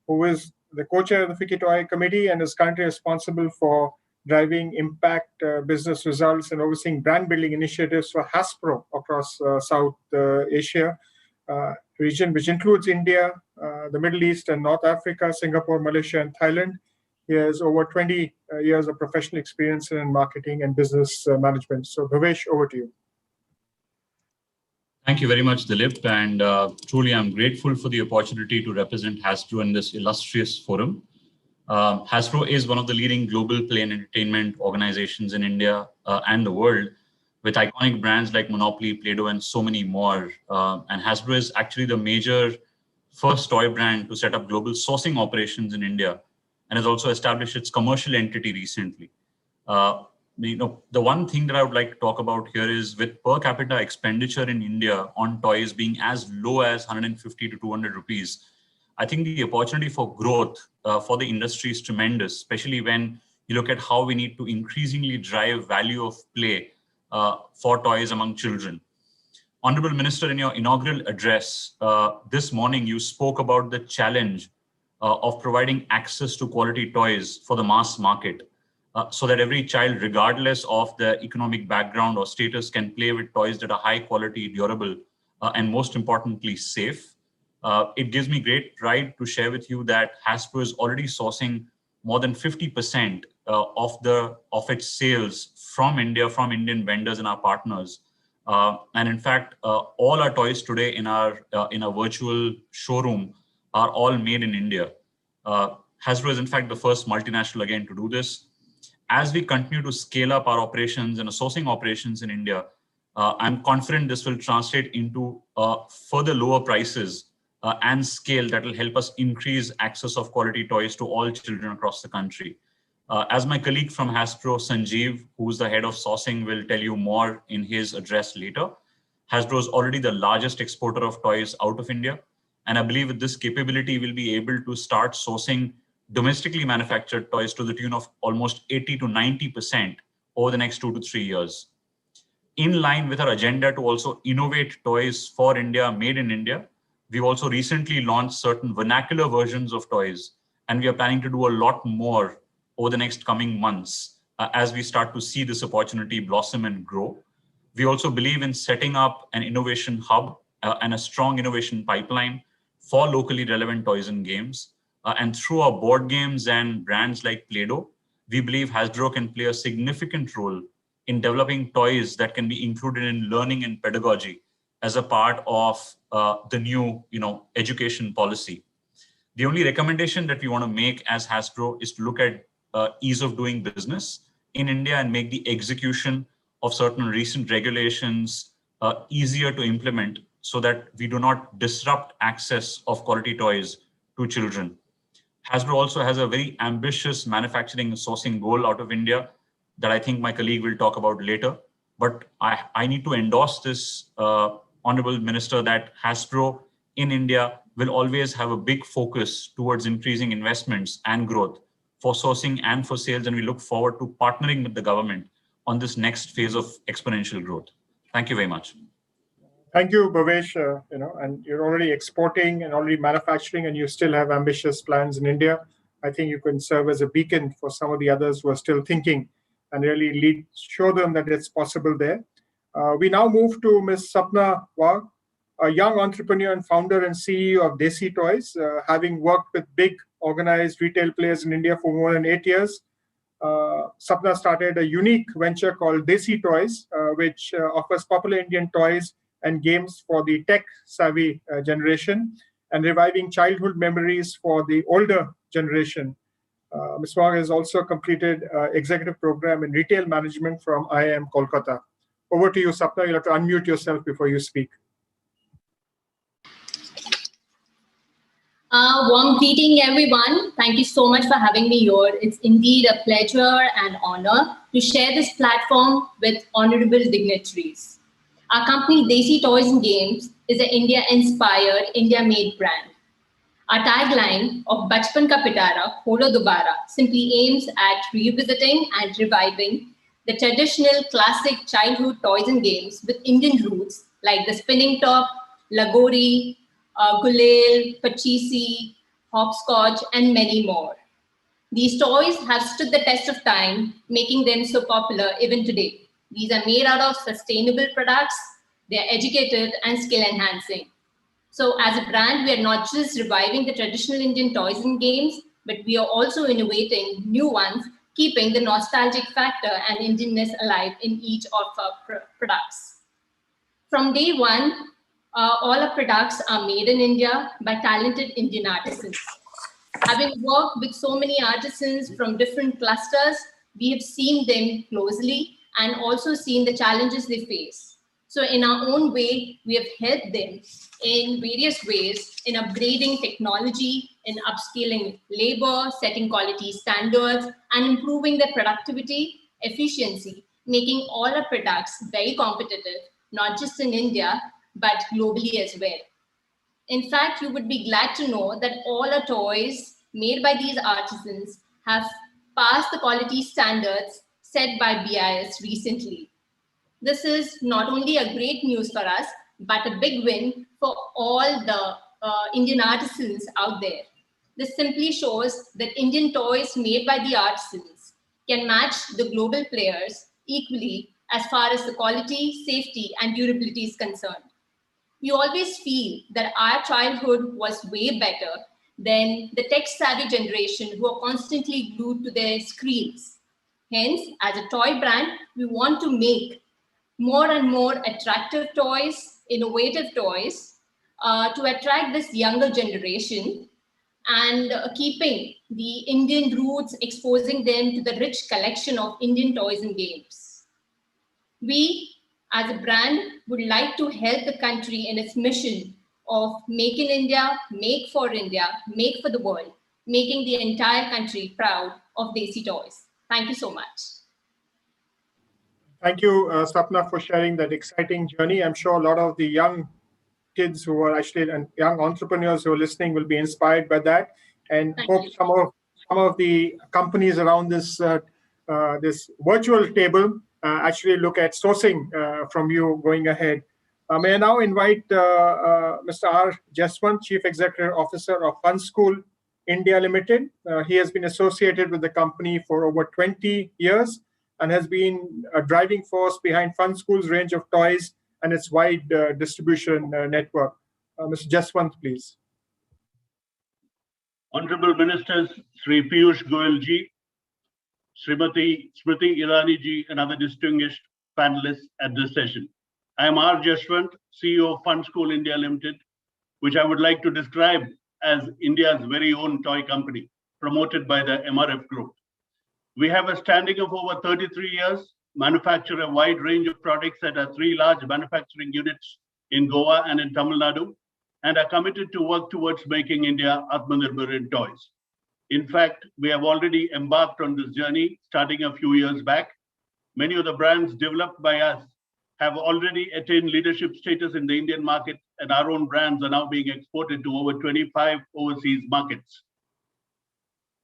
who is the co-chair of the FICCI Toy Committee and is currently responsible for driving impact business results and overseeing brand building initiatives for Hasbro across South Asia region, which includes India, the Middle East and North Africa, Singapore, Malaysia, and Thailand. He has over 20 years of professional experience in marketing and business management. So Bhavesh, over to you. Thank you very much, Dilip. And truly, I'm grateful for the opportunity to represent Hasbro in this illustrious forum. Hasbro is one of the leading global play and entertainment organizations in India and the world, with iconic brands like Monopoly, Play-Doh, and so many more. And Hasbro is actually the major first toy brand to set up global sourcing operations in India, and has also established its commercial entity recently. The one thing that I would like to talk about here is with per capita expenditure in India on toys being as low as 150 to 200 rupees, I think the opportunity for growth for the industry is tremendous, especially when you look at how we need to increasingly drive value of play for toys among children. Honorable Minister, in your inaugural address this morning, you spoke about the challenge of providing access to quality toys for the mass market so that every child, regardless of their economic background or status, can play with toys that are high quality, durable, and most importantly, safe. It gives me great pride to share with you that Hasbro is already sourcing more than 50% of its sales from India, from Indian vendors and our partners. And in fact, all our toys today in our virtual showroom are all made in India. Hasbro is in fact the first multinational again to do this. As we continue to scale up our operations and sourcing operations in India, I'm confident this will translate into further lower prices and scale that will help us increase access of quality toys to all children across the country. As my colleague from Hasbro, Sanjeev, who's the head of sourcing, will tell you more in his address later, Hasbro is already the largest exporter of toys out of India. And I believe with this capability, we'll be able to start sourcing domestically manufactured toys to the tune of almost 80 to 90% over the next 2 to 3 years. In line with our agenda to also innovate toys for India, made in India, we've also recently launched certain vernacular versions of toys, and we are planning to do a lot more over the next coming months as we start to see this opportunity blossom and grow. We also believe in setting up an innovation hub and a strong innovation pipeline for locally relevant toys and games. And through our board games and brands like Play-Doh, we believe Hasbro can play a significant role in developing toys that can be included in learning and pedagogy as a part of the new education policy. The only recommendation that we want to make as Hasbro is to look at ease of doing business in India and make the execution of certain recent regulations easier to implement so that we do not disrupt access of quality toys to children. Hasbro also has a very ambitious manufacturing and sourcing goal out of India that I think my colleague will talk about later. But I need to endorse this, Honorable Minister, that Hasbro in India will always have a big focus towards increasing investments and growth for sourcing and for sales. And we look forward to partnering with the government on this next phase of exponential growth. Thank you very much. Thank you, Bhavesh. And you're already exporting and already manufacturing, and you still have ambitious plans in India. I think you can serve as a beacon for some of the others who are still thinking and really show them that it's possible there. We now move to Ms. Sapna Wagh, a young entrepreneur and founder and CEO of Desi Toys, having worked with big organized retail players in India for more than 8 years. Sapna started a unique venture called Desi Toys, which offers popular Indian toys and games for the tech-savvy generation and reviving childhood memories for the older generation. Ms. Wagh has also completed executive program in retail management from IIM Kolkata. Over to you, Sapna. You'll have to unmute yourself before you speak. Warm greeting, everyone. Thank you so much for having me here. It's indeed a pleasure and honor to share this platform with honorable dignitaries. Our company, Desi Toys and Games, is an India-inspired, India-made brand. Our tagline of Bachpan Ka Pitara, Kholo Dobara, simply aims at revisiting and reviving the traditional classic childhood toys and games with Indian roots like the spinning top, Lagori, Gulel, Pachisi, Hopscotch, and many more. These toys have stood the test of time, making them so popular even today. These are made out of sustainable products, they are educated and skill enhancing. So as a brand, we are not just reviving the traditional Indian toys and games, but we are also innovating new ones, keeping the nostalgic factor and Indianness alive in each of our products. From day one, all our products are made in India by talented Indian artisans. Having worked with so many artisans from different clusters, we have seen them closely and also seen the challenges they face. So in our own way, we have helped them in various ways in upgrading technology, in upskilling labor, setting quality standards, and improving their productivity, efficiency, making all our products very competitive, not just in India, but globally as well. In fact, you would be glad to know that all our toys made by these artisans have passed the quality standards set by BIS recently. This is not only a great news for us, but a big win for all the Indian artisans out there. This simply shows that Indian toys made by the artisans can match the global players equally as far as the quality, safety, and durability is concerned. We always feel that our childhood was way better than the tech-savvy generation who are constantly glued to their screens. Hence, as a toy brand, we want to make more and more attractive toys, innovative toys, to attract this younger generation and keeping the Indian roots, exposing them to the rich collection of Indian toys and games. We, as a brand, would like to help the country in its mission of Make in India, Make for India, Make for the world, making the entire country proud of Desi toys. Thank you so much. Thank you, Sapna, for sharing that exciting journey. I'm sure a lot of the young kids who are actually and young entrepreneurs who are listening will be inspired by that, and hope some of the companies around this this virtual table actually look at sourcing from you going ahead. May I now invite Mr. R. Jaswant, Chief Executive Officer of Fun School India Limited. He has been associated with the company for over 20 years and has been a driving force behind Fun School's range of toys and its wide distribution network. Mr. Jaswant, please. Honorable Ministers, Sri Piyush Goyal ji, Srimati Smriti Irani ji, and other distinguished panelists at this session. I am R. Jaswant, CEO of Fun School India Limited, which I would like to describe as India's very own toy company, promoted by the MRF Group. We have a standing of over 33 years, manufacture a wide range of products at our 3 large manufacturing units in Goa and in Tamil Nadu, and are committed to work towards making India Atmanirbhar in toys. In fact, we have already embarked on this journey starting a few years back. Many of the brands developed by us have already attained leadership status in the Indian market, and our own brands are now being exported to over 25 overseas markets.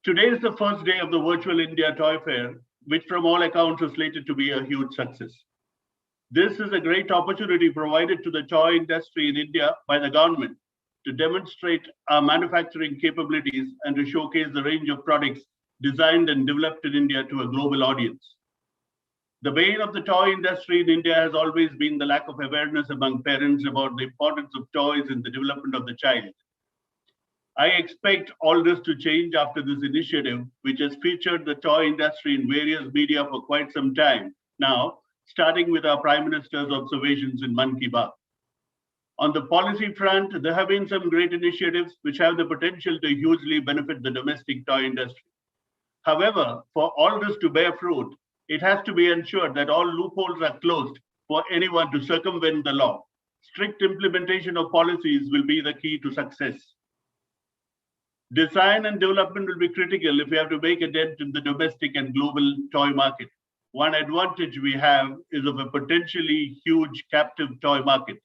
Today is the first day of the virtual India Toy Fair, which from all accounts is slated to be a huge success. This is a great opportunity provided to the toy industry in India by the government to demonstrate our manufacturing capabilities and to showcase the range of products designed and developed in India to a global audience. The bane of the toy industry in India has always been the lack of awareness among parents about the importance of toys in the development of the child. I expect all this to change after this initiative, which has featured the toy industry in various media for quite some time now, starting with our Prime Minister's observations in Man Ki Baat. On the policy front, there have been some great initiatives which have the potential to hugely benefit the domestic toy industry. However, for all this to bear fruit, it has to be ensured that all loopholes are closed for anyone to circumvent the law. Strict implementation of policies will be the key to success. Design and development will be critical if we have to make a dent in the domestic and global toy market. One advantage we have is of a potentially huge captive toy market.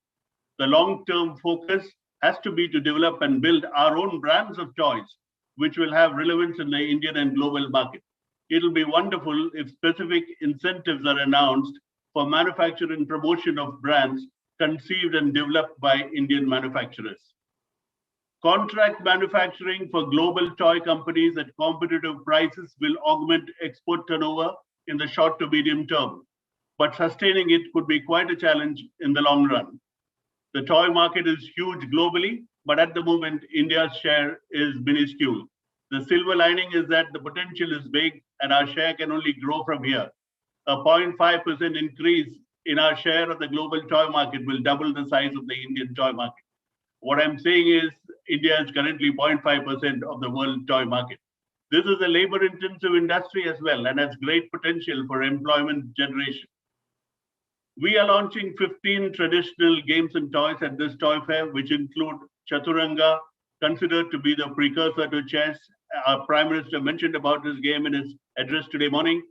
The long-term focus has to be to develop and build our own brands of toys, which will have relevance in the Indian and global market. It'll be wonderful if specific incentives are announced for manufacture and promotion of brands conceived and developed by Indian manufacturers. Contract manufacturing for global toy companies at competitive prices will augment export turnover in the short to medium term, but sustaining it could be quite a challenge in the long run. The toy market is huge globally, but at the moment, India's share is minuscule. The silver lining is that the potential is big and our share can only grow from here. A 0.5% increase in our share of the global toy market will double the size of the Indian toy market. What I'm saying is India is currently 0.5% of the world toy market. This is a labor-intensive industry as well and has great potential for employment generation. We are launching 15 traditional games and toys at this toy fair, which include Chaturanga, considered to be the precursor to chess. Our Prime Minister mentioned about this game in his address today morning.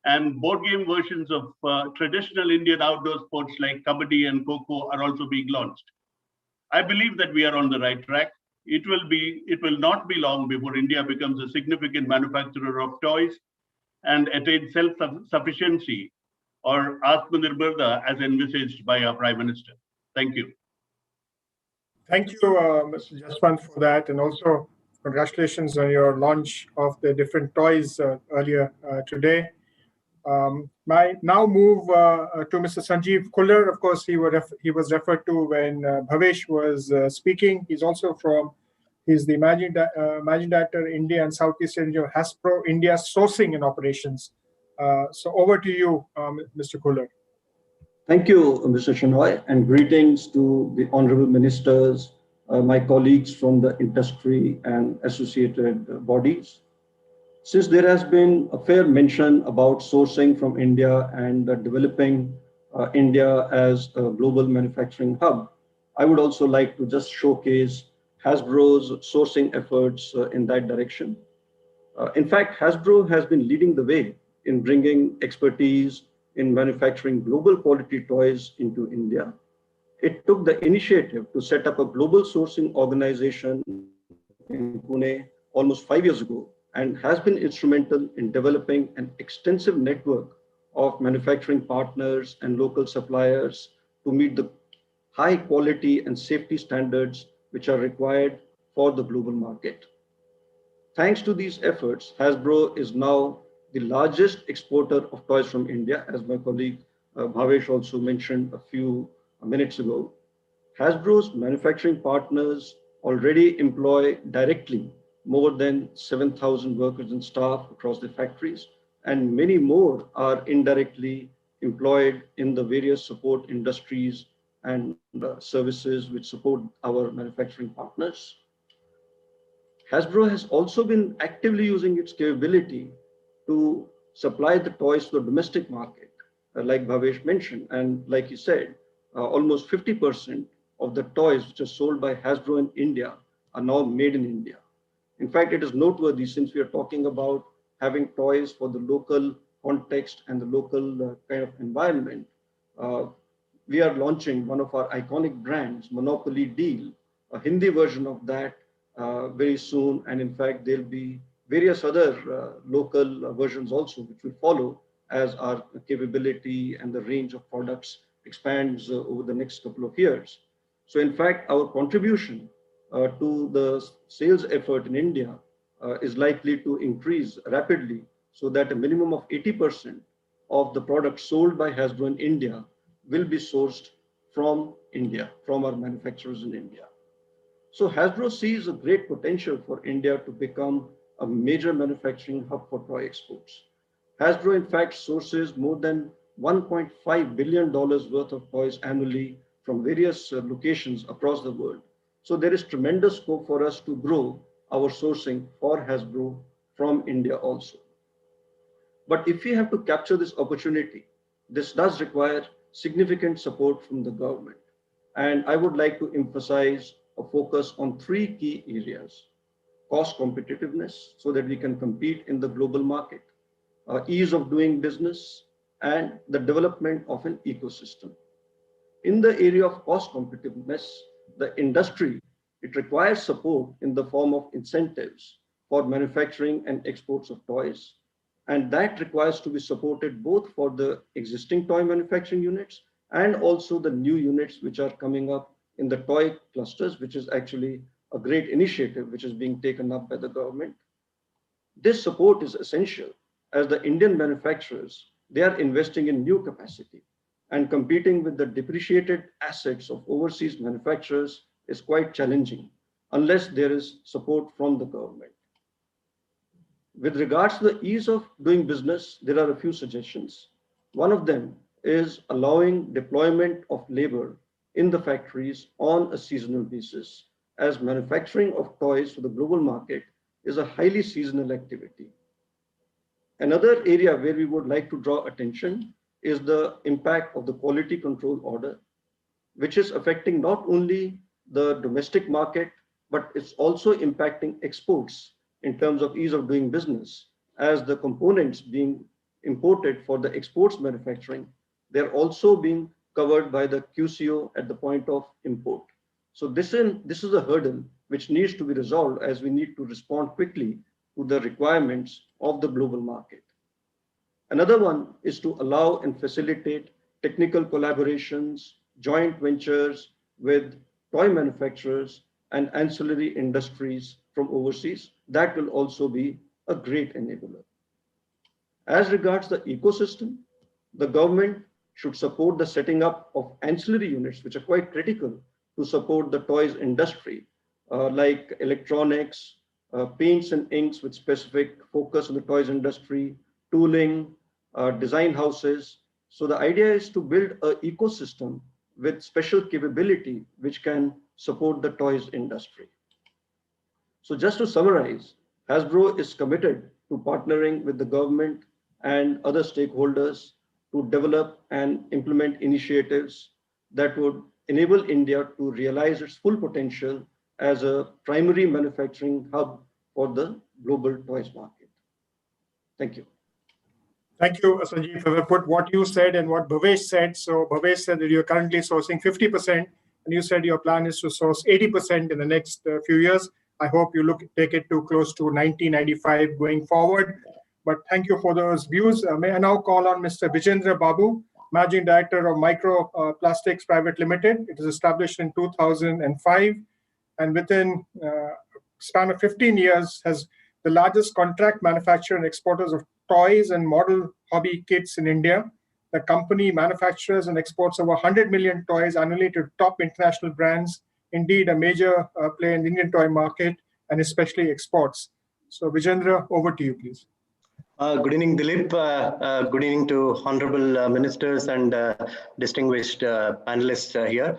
And board game versions of traditional Indian outdoor sports like kabaddi and kho-kho are also being launched. I believe that we are on the right track. It will not be long before India becomes a significant manufacturer of toys and attains self-sufficiency or Atmanirbharta as envisaged by our Prime Minister. Thank you. Thank you, Mr. Jaswant, for that. And also, congratulations on your launch of the different toys earlier today. I now move to Mr. Sanjeev Kuller. Of course, he was referred to when Bhavesh was speaking. He's the managing director, India and Southeast Asia of Hasbro India Sourcing and Operations. So over to you, Mr. Kuller. Thank you, Mr. Shenoy, and greetings to the honorable ministers, my colleagues from the industry and associated bodies. Since there has been a fair mention about sourcing from India and developing India as a global manufacturing hub, I would also like to just showcase Hasbro's sourcing efforts in that direction. In fact, Hasbro has been leading the way in bringing expertise in manufacturing global quality toys into India. It took the initiative to set up a global sourcing organization in Pune almost 5 years ago and has been instrumental in developing an extensive network of manufacturing partners and local suppliers to meet the high quality and safety standards which are required for the global market. Thanks to these efforts, Hasbro is now the largest exporter of toys from India, as my colleague Bhavesh also mentioned a few minutes ago. Hasbro's manufacturing partners already employ directly more than 7,000 workers and staff across the factories, and many more are indirectly employed in the various support industries and services which support our manufacturing partners. Hasbro has also been actively using its capability to supply the toys to the domestic market, like Bhavesh mentioned. And like he said, almost 50% of the toys which are sold by Hasbro in India are now made in India. In fact, it is noteworthy since we are talking about having toys for the local context and the local kind of environment. We are launching one of our iconic brands, Monopoly Deal, a Hindi version of that very soon. And in fact, there'll be various other local versions also, which will follow as our capability and the range of products expands over the next couple of years. So in fact, our contribution to the sales effort in India is likely to increase rapidly so that a minimum of 80% of the products sold by Hasbro in India will be sourced from India, from our manufacturers in India. So Hasbro sees a great potential for India to become a major manufacturing hub for toy exports. Hasbro, in fact, sources more than $1.5 billion worth of toys annually from various locations across the world. So there is tremendous scope for us to grow our sourcing for Hasbro from India also. But if we have to capture this opportunity, this does require significant support from the government. And I would like to emphasize a focus on 3 key areas: cost competitiveness, so that we can compete in the global market, ease of doing business, and the development of an ecosystem. In the area of cost competitiveness, the industry, it requires support in the form of incentives for manufacturing and exports of toys. And that requires to be supported both for the existing toy manufacturing units and also the new units which are coming up in the toy clusters, which is actually a great initiative which is being taken up by the government. This support is essential as the Indian manufacturers, they are investing in new capacity, and competing with the depreciated assets of overseas manufacturers is quite challenging unless there is support from the government. With regards to the ease of doing business, there are a few suggestions. One of them is allowing deployment of labor in the factories on a seasonal basis, as manufacturing of toys for the global market is a highly seasonal activity. Another area where we would like to draw attention is the impact of the quality control order, which is affecting not only the domestic market, but it's also impacting exports in terms of ease of doing business, as the components being imported for the exports manufacturing, they're also being covered by the QCO at the point of import. So this is a hurdle which needs to be resolved, as we need to respond quickly to the requirements of the global market. Another one is to allow and facilitate technical collaborations, joint ventures with toy manufacturers and ancillary industries from overseas. That will also be a great enabler. As regards the ecosystem, the government should support the setting up of ancillary units, which are quite critical to support the toys industry, like electronics, paints and inks with specific focus on the toys industry, tooling, design houses. So the idea is to build an ecosystem with special capability which can support the toys industry. So just to summarize, Hasbro is committed to partnering with the government and other stakeholders to develop and implement initiatives that would enable India to realize its full potential as a primary manufacturing hub for the global toys market. Thank you. Thank you, Sanjeev, for what you said and what Bhavesh said. So Bhavesh said that you're currently sourcing 50%, and you said your plan is to source 80% in the next few years. I hope you take it to close to 90-95 going forward. But thank you for those views. May I now call on Mr. Vijendra Babu, Managing Director of Micro Plastics Private Limited. It was established in 2005, and within a span of 15 years has the largest contract manufacturer and exporters of toys and model hobby kits in India. The company manufactures and exports over 100 million toys annually to top international brands, indeed a major player in the Indian toy market, and especially exports. So Vijendra, over to you, please. Good evening, Dilip. Good evening to honorable ministers and distinguished panelists here.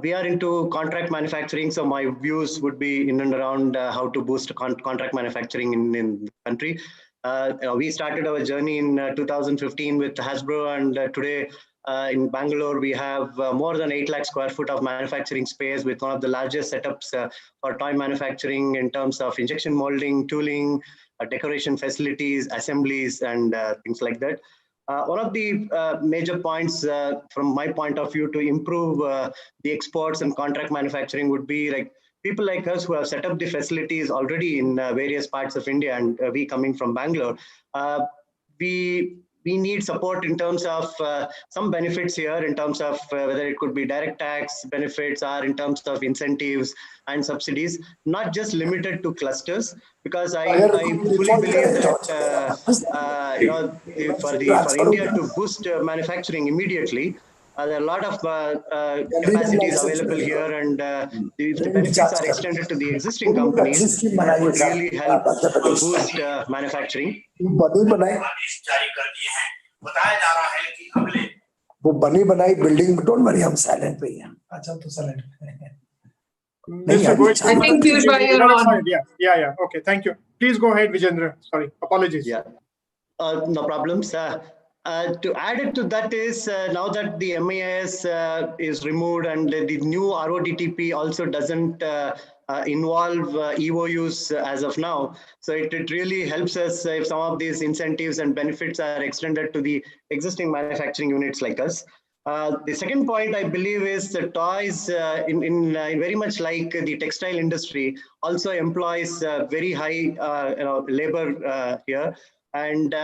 We are into contract manufacturing, so my views would be in and around how to boost contract manufacturing in the country. We started our journey in 2015 with Hasbro, and today in Bangalore, we have more than 8 lakh square foot of manufacturing space with one of the largest setups for toy manufacturing in terms of injection molding, tooling, decoration facilities, assemblies, and things like that. One of the major points from my point of view to improve the exports and contract manufacturing would be like people like us who have set up the facilities already in various parts of India, and we coming from Bangalore, we need support in terms of some benefits here, in terms of whether it could be direct tax benefits or in terms of incentives and subsidies, not just limited to clusters, because I fully believe that for India to boost manufacturing immediately, there are a lot of capacities available here, and if the benefits are extended to the existing companies, it would really help boost manufacturing. वो बनी बनाई building में don't worry हम silent पे ही हैं अच्छा तो silent I think you're on. Yeah. Okay, thank you. Please go ahead, Vijendra. Sorry, apologies. Yeah, no problems. To add it to that is now that the MAIS is removed and the new RODTP also doesn't involve EOUs as of now. So it really helps us if some of these incentives and benefits are extended to the existing manufacturing units like us. The second point I believe is the toys in very much like the textile industry also employs very high labor here, and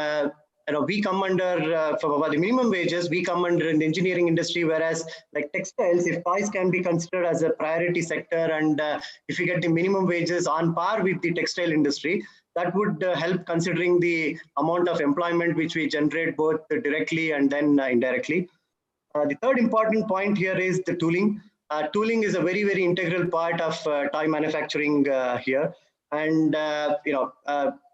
we come under for the minimum wages, we come under in the engineering industry, whereas like textiles, if toys can be considered as a priority sector, and if you get the minimum wages on par with the textile industry, that would help considering the amount of employment which we generate both directly and then indirectly. The third important point here is the tooling. Tooling is a very, very integral part of toy manufacturing here, and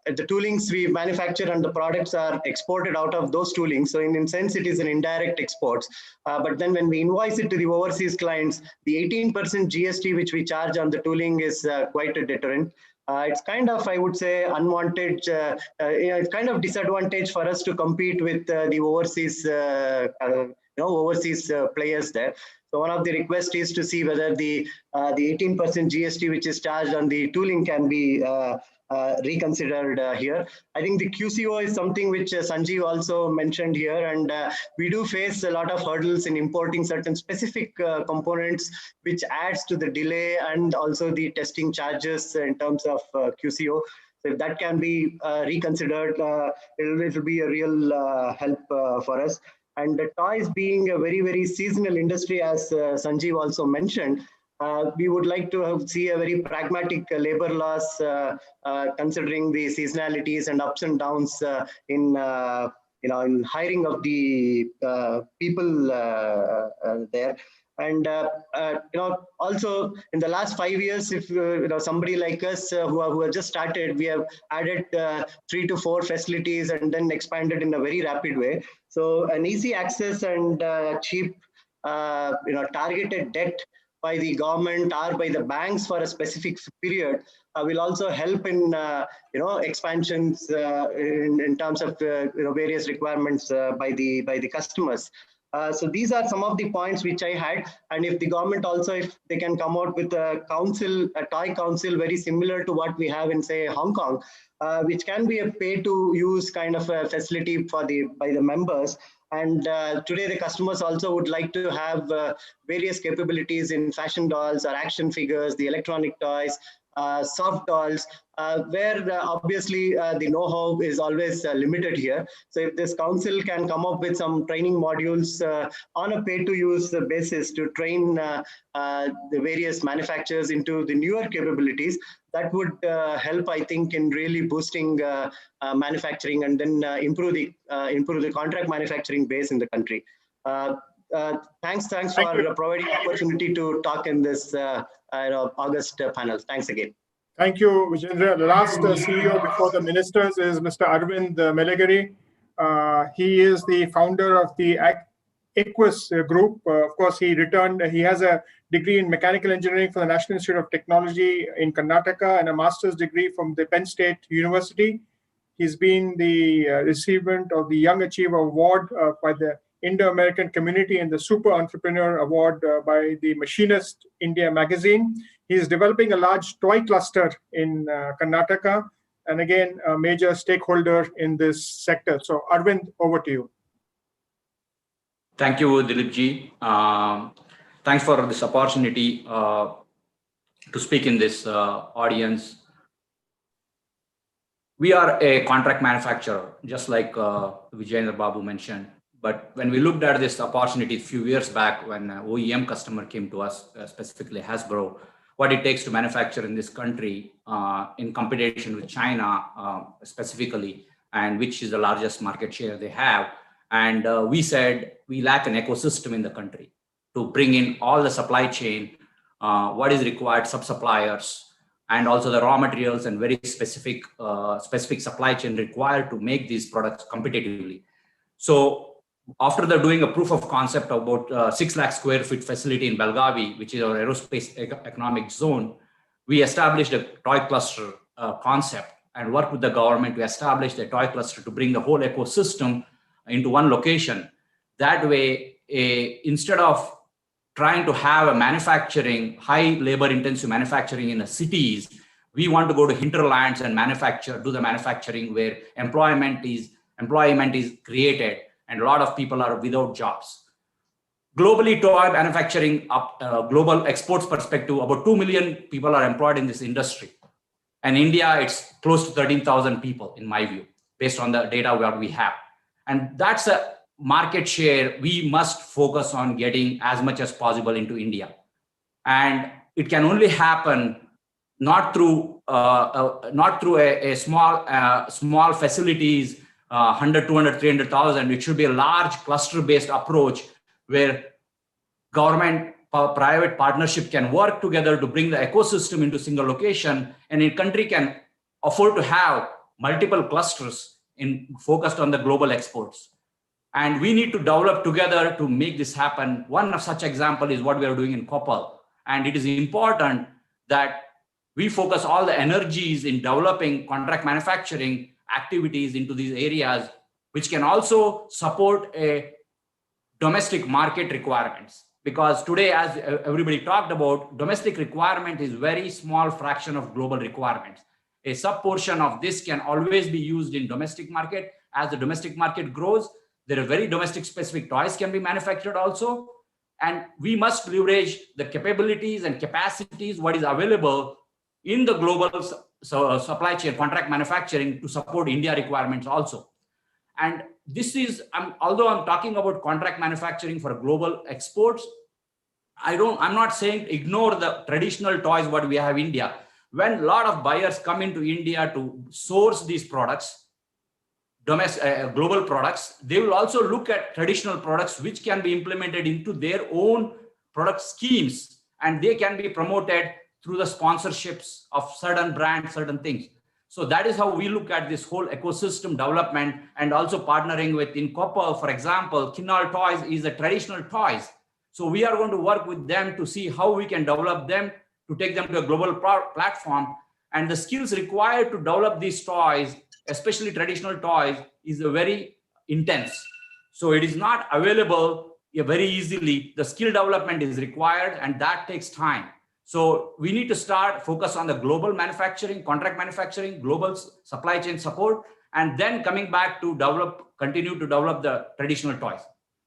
the toolings we manufacture and the products are exported out of those toolings. So in a sense, it is an indirect exports. But then when we invoice it to the overseas clients, the 18% GST which we charge on the tooling is quite a deterrent. It's kind of, I would say, unwanted, it's kind of disadvantage for us to compete with the overseas overseas players there. So one of the requests is to see whether the 18% GST which is charged on the tooling can be reconsidered here. I think the QCO is something which Sanjeev also mentioned here, and we do face a lot of hurdles in importing certain specific components, which adds to the delay and also the testing charges in terms of QCO. So if that can be reconsidered, it will be a real help for us. And the toys being a very, very seasonal industry, as Sanjeev also mentioned, we would like to see a very pragmatic labor laws considering the seasonalities and ups and downs in hiring of the people there. And also in the last 5 years, if somebody like us who have just started, we have added 3 to 4 facilities and then expanded in a very rapid way. So an easy access and cheap targeted debt by the government or by the banks for a specific period will also help in expansions in terms of various requirements by the customers. So these are some of the points which I had, and if the government also, if they can come out with a council, a toy council very similar to what we have in, say, Hong Kong, which can be a pay-to-use kind of a facility for by the members. And today the customers also would like to have various capabilities in fashion dolls or action figures, the electronic toys, soft dolls, where obviously the know-how is always limited here. So if this council can come up with some training modules on a pay-to-use basis to train the various manufacturers into the newer capabilities, that would help, I think, in really boosting manufacturing and then improve the contract manufacturing base in the country. Thanks for providing the opportunity to talk in this August panel. Thanks again. Thank you, Vijendra. The last CEO before the ministers is Mr. Arvind Melegari. He is the founder of the Equus Group. Of course, he has a degree in mechanical engineering from the National Institute of Technology in Karnataka and a master's degree from the Penn State University. He's been the recipient of the Young Achiever Award by the Indo-American community and the Super Entrepreneur Award by the Machinist India magazine. He is developing a large toy cluster in Karnataka, and again, a major stakeholder in this sector. So Arvind, over to you. Thank you, Dilip ji. Thanks for this opportunity to speak in this audience. We are a contract manufacturer, just like Vijendra Babu mentioned. But when we looked at this opportunity a few years back, when an OEM customer came to us, specifically Hasbro, what it takes to manufacture in this country in competition with China specifically, and which is the largest market share they have. And we said we lack an ecosystem in the country to bring in all the supply chain, what is required, sub-suppliers, and also the raw materials and very specific supply chain required to make these products competitively. So after doing a proof of concept of about 6 lakh square feet facility in Belgavi, which is our aerospace economic zone, we established a toy cluster concept and worked with the government to establish the toy cluster to bring the whole ecosystem into one location. That way, instead of trying to have a manufacturing, high labor intensive manufacturing in the cities, we want to go to hinterlands and do the manufacturing where employment is created and a lot of people are without jobs. Globally, toy manufacturing, global exports perspective, about 2 million people are employed in this industry. And India, it's close to 13,000 people, in my view, based on the data that we have. And that's a market share we must focus on getting as much as possible into India. And it can only happen not through a small facilities, 100, 200, 300,000. It should be a large cluster-based approach where government, private partnership can work together to bring the ecosystem into single location, and a country can afford to have multiple clusters focused on the global exports. And we need to develop together to make this happen. One of such example is what we are doing in Koppal. And it is important that we focus all the energies in developing contract manufacturing activities into these areas, which can also support a domestic market requirements. Because today, as everybody talked about, domestic requirement is very small fraction of global requirements. A sub portion of this can always be used in domestic market. As the domestic market grows, there are very domestic specific toys can be manufactured also. And we must leverage the capabilities and capacities, what is available in the global supply chain, contract manufacturing to support India requirements also. And this is, although I'm talking about contract manufacturing for global exports, I'm not saying ignore the traditional toys what we have in India. When a lot of buyers come into India to source these products, domestic global products, they will also look at traditional products which can be implemented into their own product schemes, and they can be promoted through the sponsorships of certain brands, certain things. So that is how we look at this whole ecosystem development, and also partnering with in copper, for example, Kinnal Toys is a traditional toys. So we are going to work with them to see how we can develop them to take them to a global platform. And the skills required to develop these toys, especially traditional toys, is very intense. So it is not available very easily. The skill development is required, and that takes time. So we need to focus on the global manufacturing, contract manufacturing, global supply chain support, and then coming back to continue to develop the traditional toys.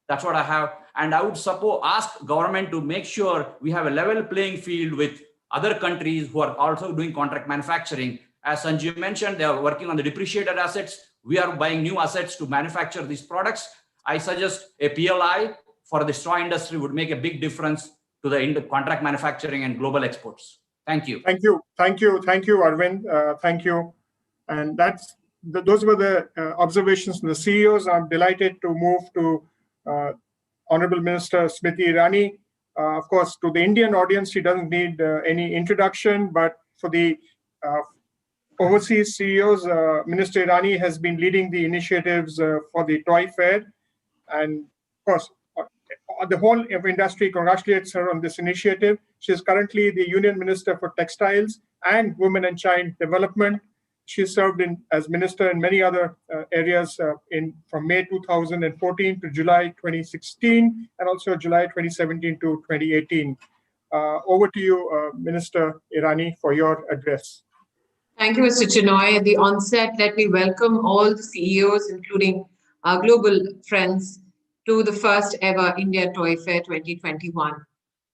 That's what I have. And I would ask government to make sure we have a level playing field with other countries who are also doing contract manufacturing. As Sanjeev mentioned, they are working on the depreciated assets. We are buying new assets to manufacture these products. I suggest a PLI for the toy industry would make a big difference to the contract manufacturing and global exports. Thank you. Thank you, Arvind. Thank you. And those were the observations from the CEOs. I'm delighted to move to Honorable Minister Smriti Irani. Of course, to the Indian audience, she doesn't need any introduction, but for the overseas CEOs, Minister Irani has been leading the initiatives for the toy fair. And of course, the whole industry congratulates her on this initiative. She is currently the Union Minister for Textiles and Women and Child Development. She served as minister in many other areas from May 2014 to July 2016, and also July 2017 to 2018. Over to you, Minister Irani, for your address. Thank you, Mr. Chinoy. At the onset, let me welcome all the CEOs, including our global friends, to the first ever India Toy Fair 2021.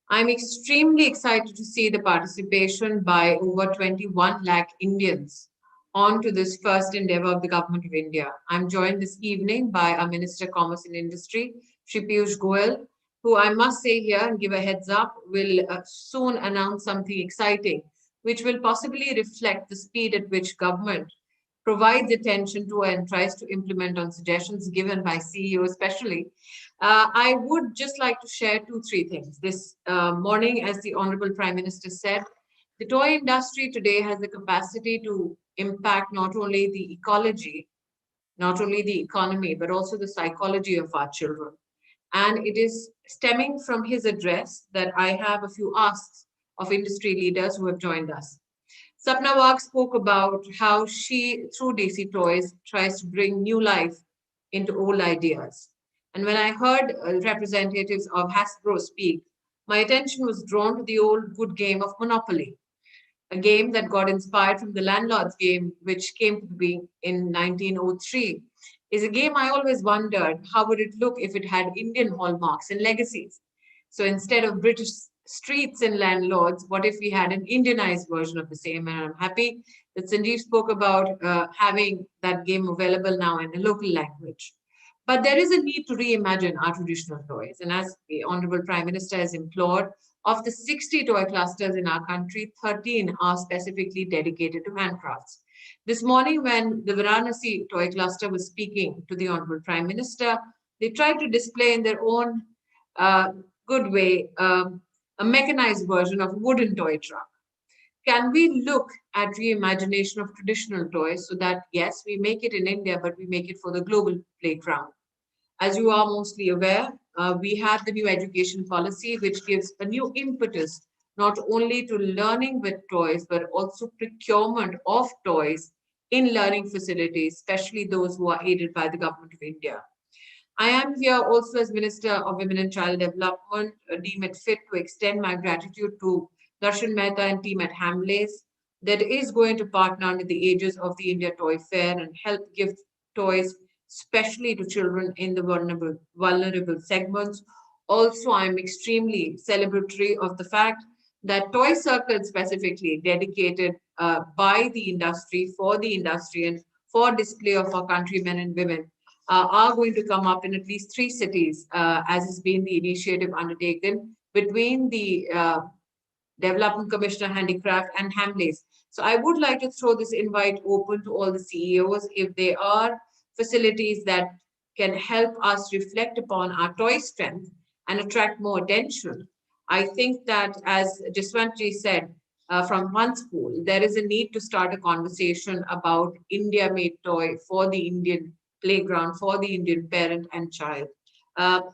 I'm extremely excited to see the participation by over 21 lakh Indians onto this first endeavor of the Government of India. I'm joined this evening by our Minister of Commerce and Industry, Shri Piyush Goyal, who I must say here and give a heads up, will soon announce something exciting, which will possibly reflect the speed at which government provides attention to and tries to implement on suggestions given by CEOs especially. I would just like to share 2-3 things. This morning, as the Honorable Prime Minister said, the toy industry today has the capacity to impact not only the ecology, not only the economy, but also the psychology of our children. And it is stemming from his address that I have a few asks of industry leaders who have joined us. Sapna Wag spoke about how she, through DC Toys, tries to bring new life into old ideas. And when I heard representatives of Hasbro speak, my attention was drawn to the old good game of Monopoly, a game that got inspired from the Landlord's game, which came to be in 1903. Is a game I always wondered, how would it look if it had Indian hallmarks and legacies? So instead of British streets and landlords, what if we had an Indianized version of the same? And I'm happy that Sanjeev spoke about having that game available now in a local language. But there is a need to reimagine our traditional toys. And as the Honorable Prime Minister has implored, of the 60 toy clusters in our country, 13 are specifically dedicated to handcrafts. This morning, when the Varanasi toy cluster was speaking to the Honorable Prime Minister, they tried to display in their own good way a mechanized version of a wooden toy truck. Can we look at reimagination of traditional toys so that, yes, we make it in India, but we make it for the global playground? As you are mostly aware, we have the new education policy, which gives a new impetus, not only to learning with toys, but also procurement of toys in learning facilities, especially those who are aided by the Government of India. I am here also as Minister of Women and Child Development, deem it fit to extend my gratitude to Darshan Mehta and team at Hamleys that is going to partner under the aegis of the India Toy Fair and help give toys, especially to children in the vulnerable segments. Also, I'm extremely celebratory of the fact that toy circles specifically dedicated by the industry, for the industry and for display of our countrymen and women are going to come up in at least 3 cities, as has been the initiative undertaken between the Development Commissioner Handicraft and Hamleys. So I would like to throw this invite open to all the CEOs if there are facilities that can help us reflect upon our toy strength and attract more attention. I think that, as Jaswantji said, from one school, there is a need to start a conversation about India-made toy for the Indian playground, for the Indian parent and child.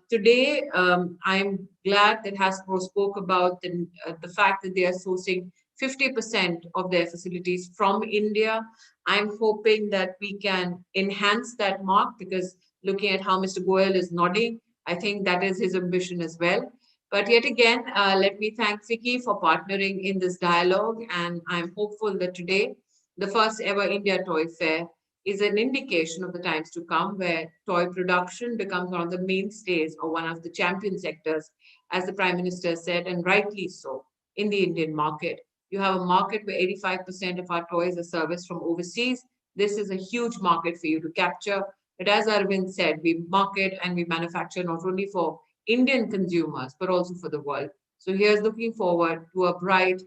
Today, I'm glad that Hasbro spoke about the fact that they are sourcing 50% of their facilities from India. I'm hoping that we can enhance that mark, because looking at how Mr. Goyal is nodding, I think that is his ambition as well. But yet again, let me thank FICCI for partnering in this dialogue, and I'm hopeful that today, the first ever India Toy Fair is an indication of the times to come, where toy production becomes one of the mainstays or one of the champion sectors, as the Prime Minister said, and rightly so, in the Indian market. You have a market where 85% of our toys are serviced from overseas. This is a huge market for you to capture. But as Arvind said, we market and we manufacture not only for Indian consumers, but also for the world. So here's looking forward to a bright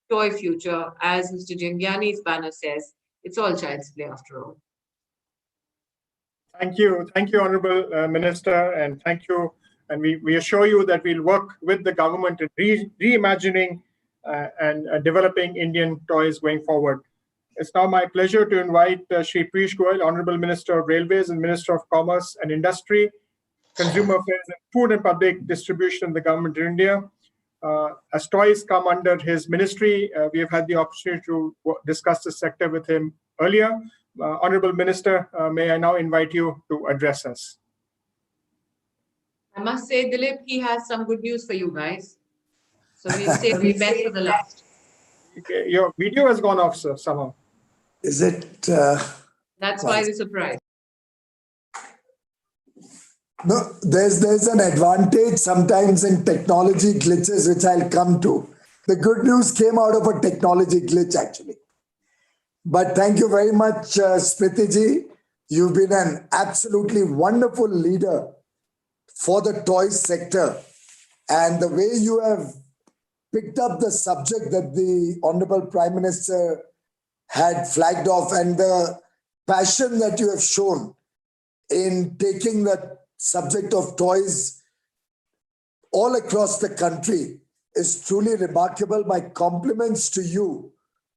toy future. As Mr. Jhangiani's banner says, it's all child's play after all. Thank you, Honorable Minister, and thank you. And we assure you that we'll work with the government in reimagining and developing Indian toys going forward. It's now my pleasure to invite Shri Piyush Goyal, Honorable Minister of Railways and Minister of Commerce and Industry, Consumer Affairs and Food and Public Distribution in the Government of India. As toys come under his ministry, we have had the opportunity to discuss this sector with him earlier. Honorable Minister, may I now invite you to address us. I must say, Dilip, he has some good news for you guys. So we'll save the best for the last. Your video has gone off, sir, somehow. Is it? That's why the surprise. No, there's an advantage sometimes in technology glitches, which I'll come to. The good news came out of a technology glitch, actually. But thank you very much, Smriti ji. You've been an absolutely wonderful leader for the toy sector. And the way you have picked up the subject that the Honorable Prime Minister had flagged off, and the passion that you have shown in taking the subject of toys all across the country is truly remarkable. My compliments to you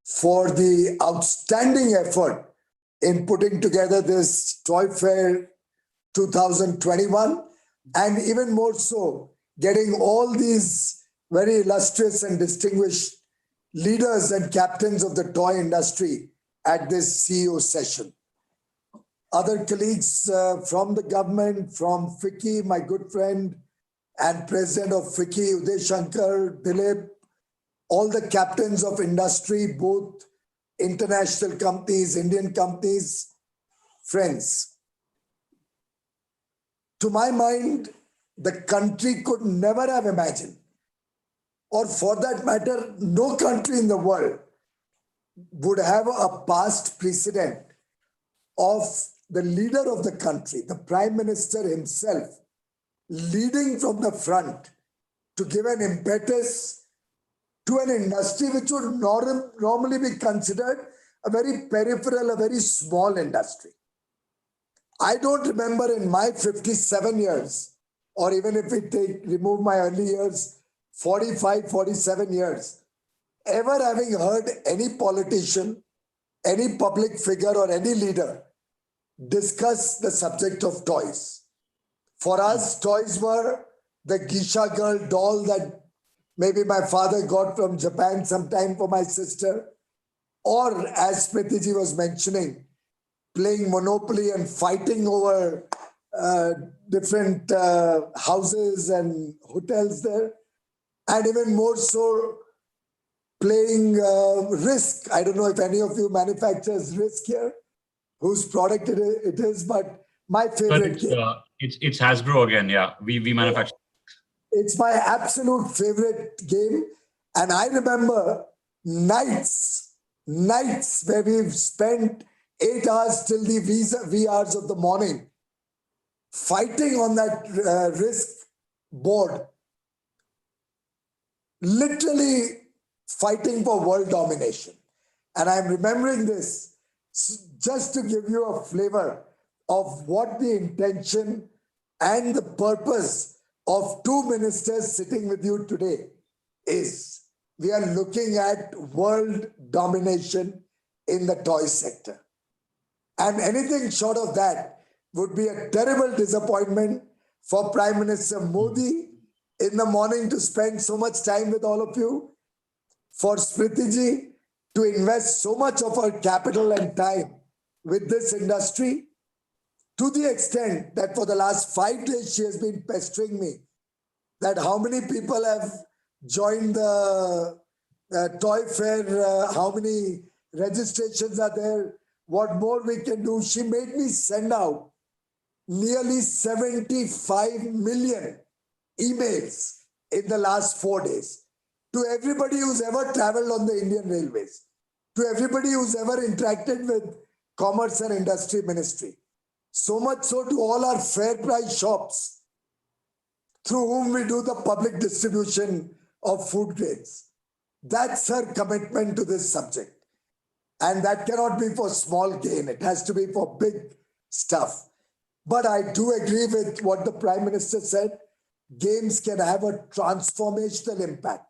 for the outstanding effort in putting together this Toy Fair 2021, and even more so, getting all these very illustrious and distinguished leaders and captains of the toy industry at this CEO session. Other colleagues from the government, from FICCI, my good friend and president of FICCI, Uday Shankar, Dilip, all the captains of industry, both international companies, Indian companies, friends. To my mind, the country could never have imagined, or for that matter, no country in the world would have a past precedent of the leader of the country, the Prime Minister himself, leading from the front to give an impetus to an industry which would normally be considered a very peripheral, a very small industry. I don't remember in my 57 years, or even if we remove my early years, 45, 47 years, ever having heard any politician, any public figure or any leader discuss the subject of toys. For us, toys were the Geisha girl doll that maybe my father got from Japan sometime for my sister, or as Smriti ji was mentioning, playing Monopoly and fighting over different houses and hotels there, and even more so playing Risk. I don't know if any of you manufacturers Risk here, whose product it is, but my favorite game. It's Hasbro again, yeah. We manufacture. It's my absolute favorite game. And I remember nights where we've spent 8 hours till the wee hours of the morning fighting on that Risk board, literally fighting for world domination. And I'm remembering this just to give you a flavor of what the intention and the purpose of two ministers sitting with you today is. We are looking at world domination in the toy sector. And anything short of that would be a terrible disappointment for Prime Minister Modi in the morning to spend so much time with all of you, for Smriti ji to invest so much of her capital and time with this industry, to the extent that for the last 5 days she has been pestering me that how many people have joined the toy fair, how many registrations are there, what more we can do. She made me send out nearly 75 million emails in the last 4 days to everybody who's ever traveled on the Indian Railways, to everybody who's ever interacted with Commerce and Industry Ministry. So much so to all our fair price shops through whom we do the public distribution of food grains. That's her commitment to this subject. And that cannot be for small gain. It has to be for big stuff. But I do agree with what the Prime Minister said. Games can have a transformational impact.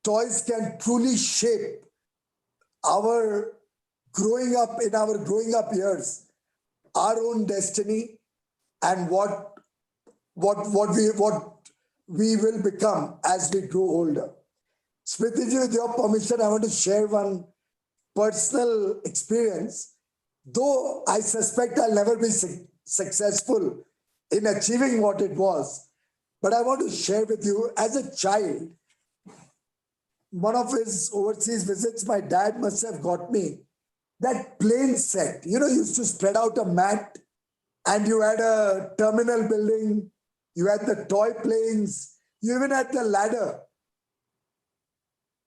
Toys can truly shape our growing up years, our own destiny, and what we will become as we grow older. Smriti ji, with your permission, I want to share one personal experience. Though I suspect I'll never be successful in achieving what it was, but I want to share with you, as a child, one of his overseas visits, my dad must have got me that plane set. You know, you used to spread out a mat and you had a terminal building, you had the toy planes, you even had the ladder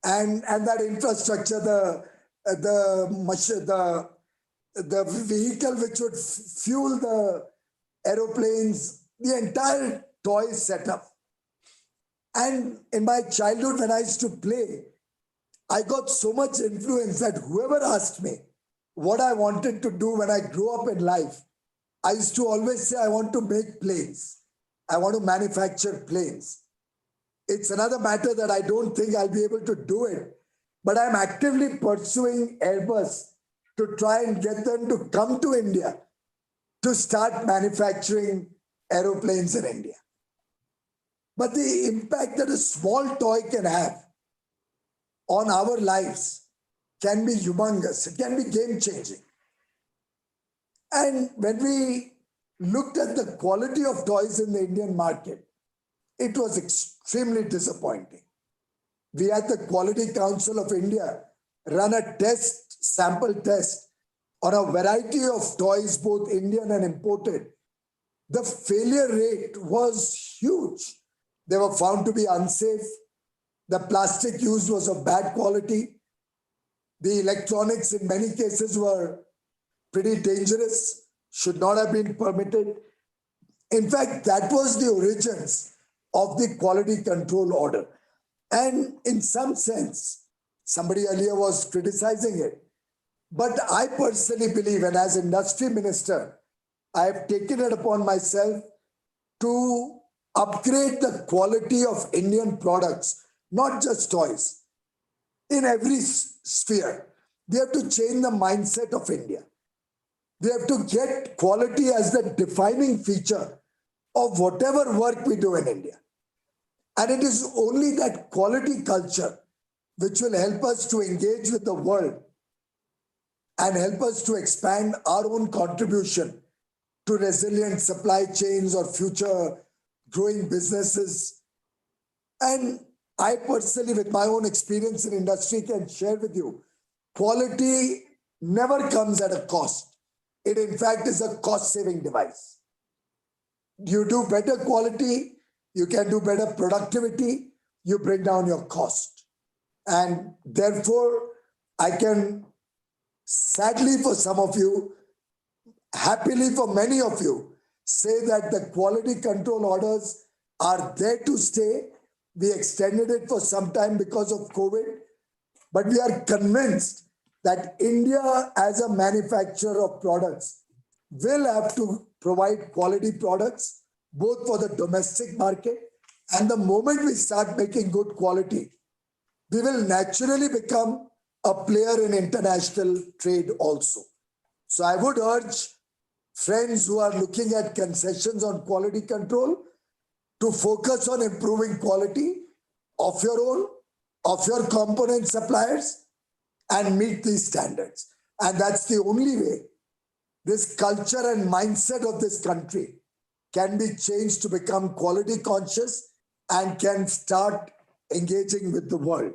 and that infrastructure, the vehicle which would fuel the aeroplanes, the entire toy setup. And in my childhood, when I used to play, I got so much influence that whoever asked me what I wanted to do when I grew up in life, I used to always say, I want to make planes. I want to manufacture planes. It's another matter that I don't think I'll be able to do it, but I'm actively pursuing Airbus to try and get them to come to India to start manufacturing aeroplanes in India. But the impact that a small toy can have on our lives can be humongous. It can be game-changing. And when we looked at the quality of toys in the Indian market, it was extremely disappointing. We had the Quality Council of India run a sample test on a variety of toys, both Indian and imported. The failure rate was huge. They were found to be unsafe. The plastic used was of bad quality. The electronics in many cases were pretty dangerous, should not have been permitted. In fact, that was the origins of the quality control order. And in some sense, somebody earlier was criticizing it. But I personally believe, and as industry minister, I have taken it upon myself to upgrade the quality of Indian products, not just toys, in every sphere. We have to change the mindset of India. We have to get quality as the defining feature of whatever work we do in India. And it is only that quality culture which will help us to engage with the world and help us to expand our own contribution to resilient supply chains or future growing businesses. And I personally, with my own experience in industry, can share with you, quality never comes at a cost. It, in fact, is a cost-saving device. You do better quality, you can do better productivity, you bring down your cost. And therefore, I can, sadly for some of you, happily for many of you, say that the quality control orders are there to stay. We extended it for some time because of COVID, but we are convinced that India as a manufacturer of products will have to provide quality products, both for the domestic market, and the moment we start making good quality, we will naturally become a player in international trade also. So I would urge friends who are looking at concessions on quality control to focus on improving quality of your own, of your component suppliers, and meet these standards. And that's the only way this culture and mindset of this country can be changed to become quality conscious and can start engaging with the world.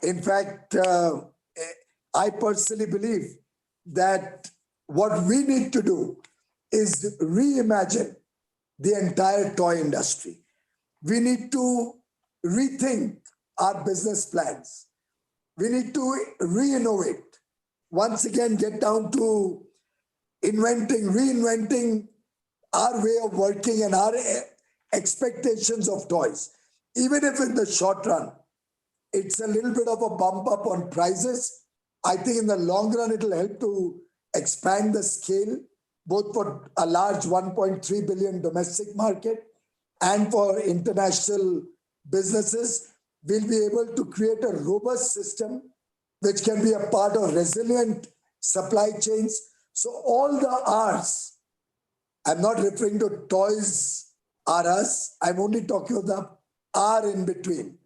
In fact, I personally believe that what we need to do is reimagine the entire toy industry. We need to rethink our business plans. We need to re-innovate. Once again, get down to reinventing our way of working and our expectations of toys. Even if in the short run, it's a little bit of a bump up on prices, I think in the long run, it'll help to expand the scale, both for a large 1.3 billion domestic market and for international businesses. We'll be able to create a robust system which can be a part of resilient supply chains. So all the R's, I'm not referring to toys are us, I'm only talking of the R in between.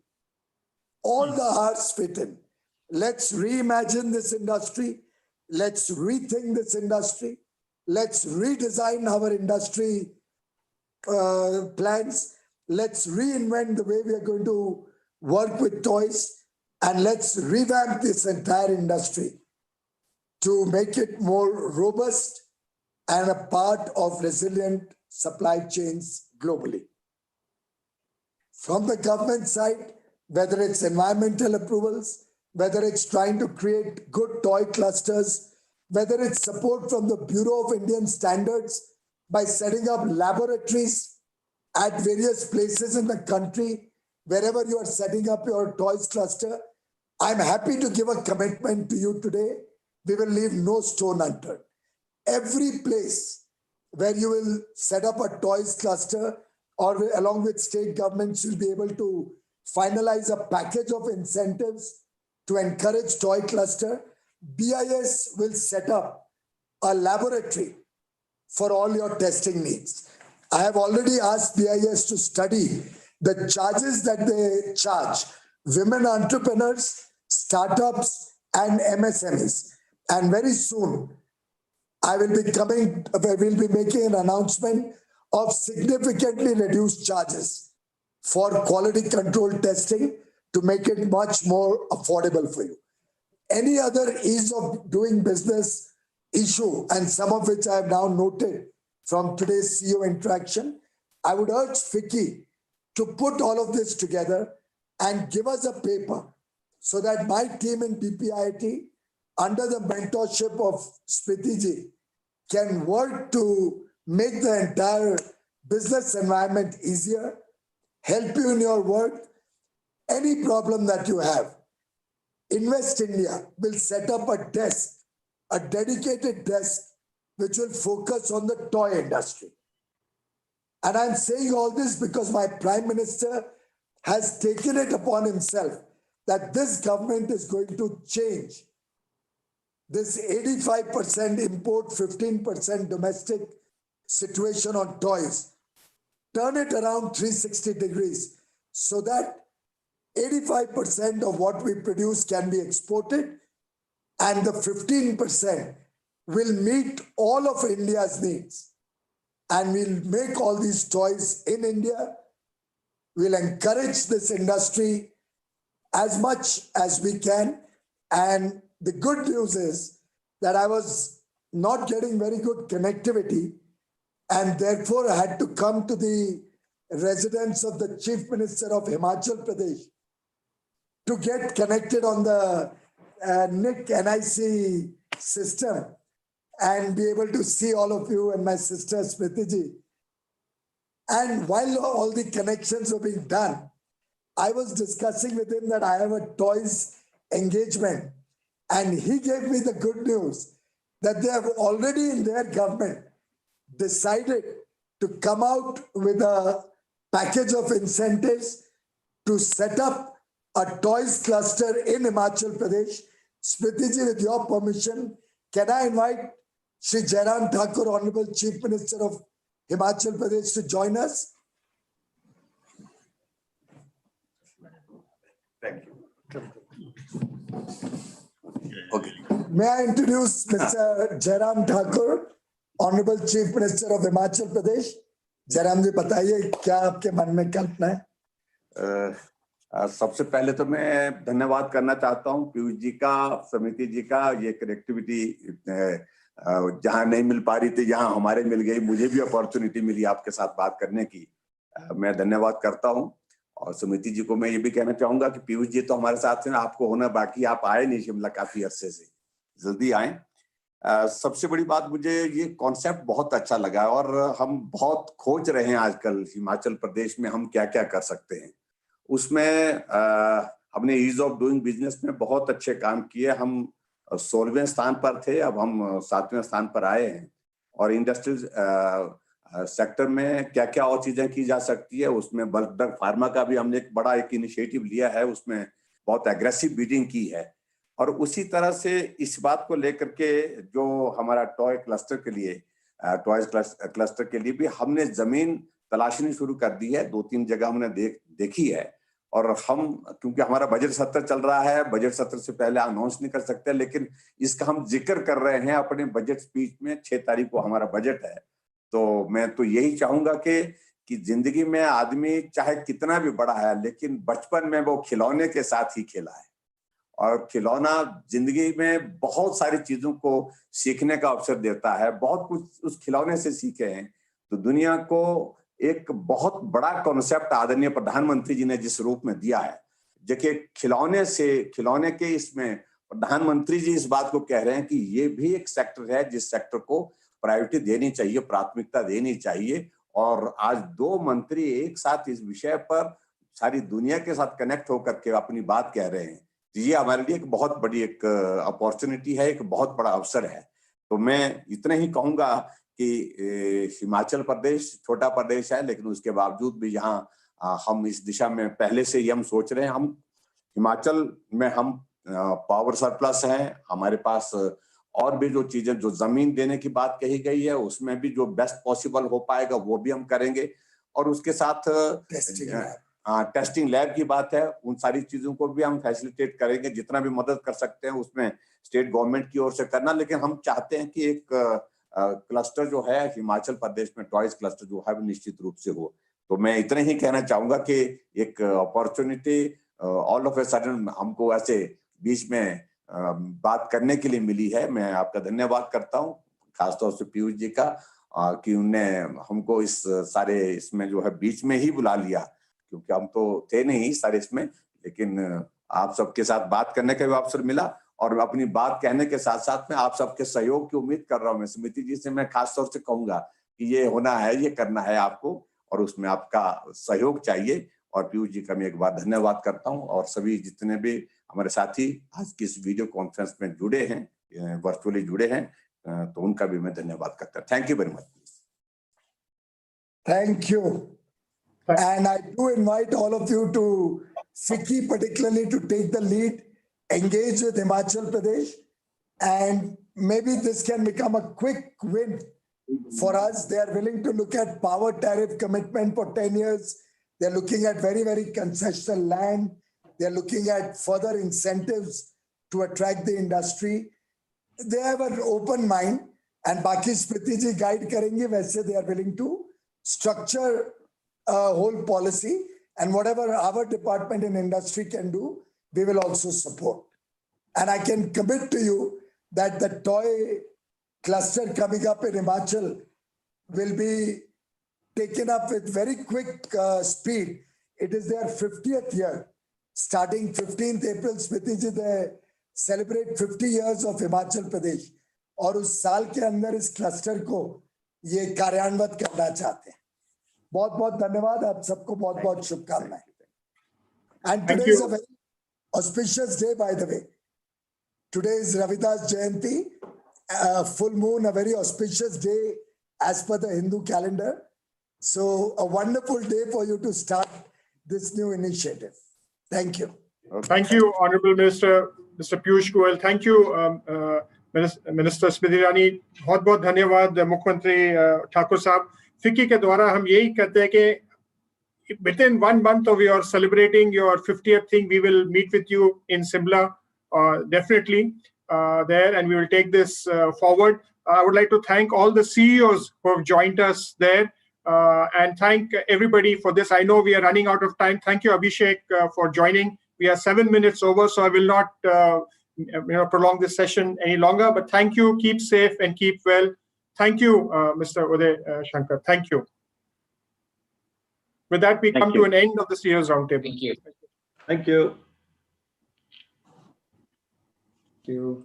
All the R's fit in. Let's reimagine this industry. Let's rethink this industry. Let's redesign our industry plans. Let's reinvent the way we are going to work with toys, and let's revamp this entire industry to make it more robust and a part of resilient supply chains globally. From the government side, whether it's environmental approvals, whether it's trying to create good toy clusters, whether it's support from the Bureau of Indian Standards by setting up laboratories at various places in the country, wherever you are setting up your toys cluster, I'm happy to give a commitment to you today. We will leave no stone unturned. Every place where you will set up a toys cluster, or along with state governments, you'll be able to finalize a package of incentives to encourage toy cluster. BIS will set up a laboratory for all your testing needs. I have already asked BIS to study the charges that they charge women entrepreneurs, startups, and MSMEs. And very soon, we'll be making an announcement of significantly reduced charges for quality control testing to make it much more affordable for you. Any other ease of doing business issue, and some of which I have now noted from today's CEO interaction, I would urge FICCI to put all of this together and give us a paper so that my team in BPIT, under the mentorship of Smriti, can work to make the entire business environment easier, help you in your work. Any problem that you have, Invest India will set up a desk, a dedicated desk, which will focus on the toy industry. And I'm saying all this because my Prime Minister has taken it upon himself that this government is going to change this 85% import, 15% domestic situation on toys, turn it around 360 degrees so that 85% of what we produce can be exported, and the 15% will meet all of India's needs. and we'll make all these toys in India. We'll encourage this industry as much as we can. And the good news is that I was not getting very good connectivity, and therefore I had to come to the residence of the Chief Minister of Himachal Pradesh to get connected on the NIC system and be able to see all of you and my sister Smriti ji. And while all the connections were being done, I was discussing with him that I have a toys engagement, and he gave me the good news that they have already in their government decided to come out with a package of incentives to set up a toys cluster in Himachal Pradesh. Smriti ji, with your permission, can I invite Shri Jairam Thakur, Honorable Chief Minister of Himachal Pradesh, to join us? Thank you. Okay. May I introduce Mr. Jairam Thakur, Honorable Chief Minister of Himachal Pradesh? Jairam ji, बताइए क्या आपके मन में कल्पना है? सबसे पहले तो मैं धन्यवाद करना चाहता हूं पीयूष जी का, समिति जी का। ये कनेक्टिविटी जहां नहीं मिल पा रही थी, जहां हमारे मिल गई, मुझे भी अपॉर्चुनिटी मिली आपके साथ बात करने की। मैं धन्यवाद करता हूं। और समिति जी को मैं ये भी कहना चाहूंगा कि पीयूष जी तो हमारे साथ हैं, आपको होना बाकी, आप आए नहीं शिमला काफी अरसे से, जल्दी आए। सबसे बड़ी बात, मुझे ये कॉन्सेप्ट बहुत अच्छा लगा और हम बहुत खोज रहे हैं आजकल हिमाचल प्रदेश में हम क्या क्या कर सकते हैं। उसमें हमने ईज ऑफ डूइंग बिजनेस में बहुत अच्छे काम किए। हम 16वें स्थान पर थे, अब हम 7वें स्थान पर आए हैं। और इंडस्ट्रियल सेक्टर में क्या क्या और चीजें की जा सकती है, उसमें बल्क ड्रग फार्मा का भी हमने एक बड़ा इनिशिएटिव लिया है, उसमें बहुत एग्रेसिव बीडिंग की है। और उसी तरह से इस बात को लेकर के जो हमारा टॉय क्लस्टर के लिए, टॉयज क्लस्टर के लिए भी हमने जमीन तलाशनी शुरू कर दी है। 2-3 जगह हमने देखी है। और हम, क्योंकि हमारा बजट सत्र चल रहा है, बजट सत्र से पहले अनाउंस नहीं कर सकते, लेकिन इसका हम जिक्र कर रहे हैं अपने बजट स्पीच में। 6 तारीख को हमारा बजट है। तो मैं तो यही चाहूंगा कि जिंदगी में आदमी चाहे कितना भी बड़ा है, लेकिन बचपन में वो खिलौने के साथ ही खेला है। और खिलौना जिंदगी में बहुत सारी चीजों को सीखने का अवसर देता है। बहुत कुछ उस खिलौने से सीखे हैं। तो दुनिया को एक बहुत बड़ा कॉन्सेप्ट आदरणीय प्रधानमंत्री जी ने जिस रूप में दिया है, देखिए खिलौने के इसमें प्रधानमंत्री जी इस बात को कह रहे हैं कि ये भी एक सेक्टर है जिस सेक्टर को प्रायोरिटी देनी चाहिए, प्राथमिकता देनी चाहिए। और आज 2 मंत्री एक साथ इस विषय पर सारी दुनिया के साथ कनेक्ट होकर के अपनी बात कह रहे हैं। ये हमारे लिए एक बहुत बड़ी एक अपॉर्चुनिटी है, एक बहुत बड़ा अवसर है। तो मैं इतना ही कहूंगा कि हिमाचल प्रदेश छोटा प्रदेश है, लेकिन उसके बावजूद भी यहाँ हम इस दिशा में पहले से ही हम सोच रहे हैं। हम हिमाचल में हम पावर सरप्लस है, हमारे पास और भी जो चीजें, जो जमीन देने की बात कही गई है, उसमें भी जो बेस्ट पॉसिबल हो पाएगा वो भी हम करेंगे। और उसके साथ टेस्टिंग लैब की बात है, उन सारी चीजों को भी हम फैसिलिटेट करेंगे। जितना भी मदद कर सकते हैं उसमें स्टेट गवर्नमेंट की ओर से करना। लेकिन हम चाहते हैं कि एक क्लस्टर जो है हिमाचल प्रदेश में, टॉयज क्लस्टर जो है, निश्चित रूप से हो। तो मैं इतना ही कहना चाहूंगा कि एक opportunity all of a sudden हमको ऐसे बीच में बात करने के लिए मिली है। मैं आपका धन्यवाद करता हूँ, खासतौर से पीयूष जी का, कि उनने हमको इस सारे इसमें जो है बीच में ही बुला लिया, क्योंकि हम तो थे नहीं सारे इसमें। लेकिन आप सबके साथ बात करने का भी अवसर मिला और अपनी बात कहने के साथ साथ में आप सबके सहयोग की उम्मीद कर रहा हूँ। मैं समिति जी से मैं खासतौर से कहूंगा कि ये होना है, ये करना है आपको, और उसमें आपका सहयोग चाहिए। और पीयूष जी का मैं एक बार धन्यवाद करता हूँ। और सभी जितने भी हमारे साथी आज की इस वीडियो कॉन्फ्रेंस में जुड़े हैं, वर्चुअली जुड़े हैं, तो उनका भी मैं धन्यवाद करता हूँ। Thank you very much. Thank you. And I do invite all of you to FICCI particularly to take the lead, engage with Himachal Pradesh, and maybe this can become a quick win for us. They are willing to look at power tariff commitment for 10 years. They're looking at very, very concessional land. They're looking at further incentives to attract the industry. They have an open mind. And बाकी स्मृति जी guide करेंगे, वैसे they are willing to structure a whole policy, and whatever our department in industry can do, we will also support. And I can commit to you that the toy cluster coming up in Himachal will be taken up with very quick speed. It is their 50th year. Starting 15th April, Smriti ji, they celebrate 50 years of Himachal Pradesh. और उस साल के अंदर इस cluster को ये कार्यान्वित करना चाहते हैं. बहुत बहुत धन्यवाद. आप सबको बहुत बहुत शुभकामनाएं. And today is a very auspicious day, by the way. Today is Ravidas Jayanti, full moon, a very auspicious day as per the Hindu calendar. So a wonderful day for you to start this new initiative. Thank you. Thank you, Honorable Minister, Mr. Piyush Goyal. Thank you, Minister Smriti Irani. बहुत बहुत धन्यवाद मुख्यमंत्री ठाकुर साहब. FICCI के द्वारा हम यही कहते हैं कि within 1 month of your celebrating your 50th thing, we will meet with you in Simla, definitely there, and we will take this forward. I would like to thank all the CEOs who have joined us there, and thank everybody for this. I know we are running out of time. Thank you, Abhishek, for joining. We are 7 minutes over, so I will not prolong this session any longer, but thank you. Keep safe and keep well. Thank you, Mr. Uday Shankar. Thank you. With that, we come to an end of the CEO's Roundtable. Thank you. Thank you.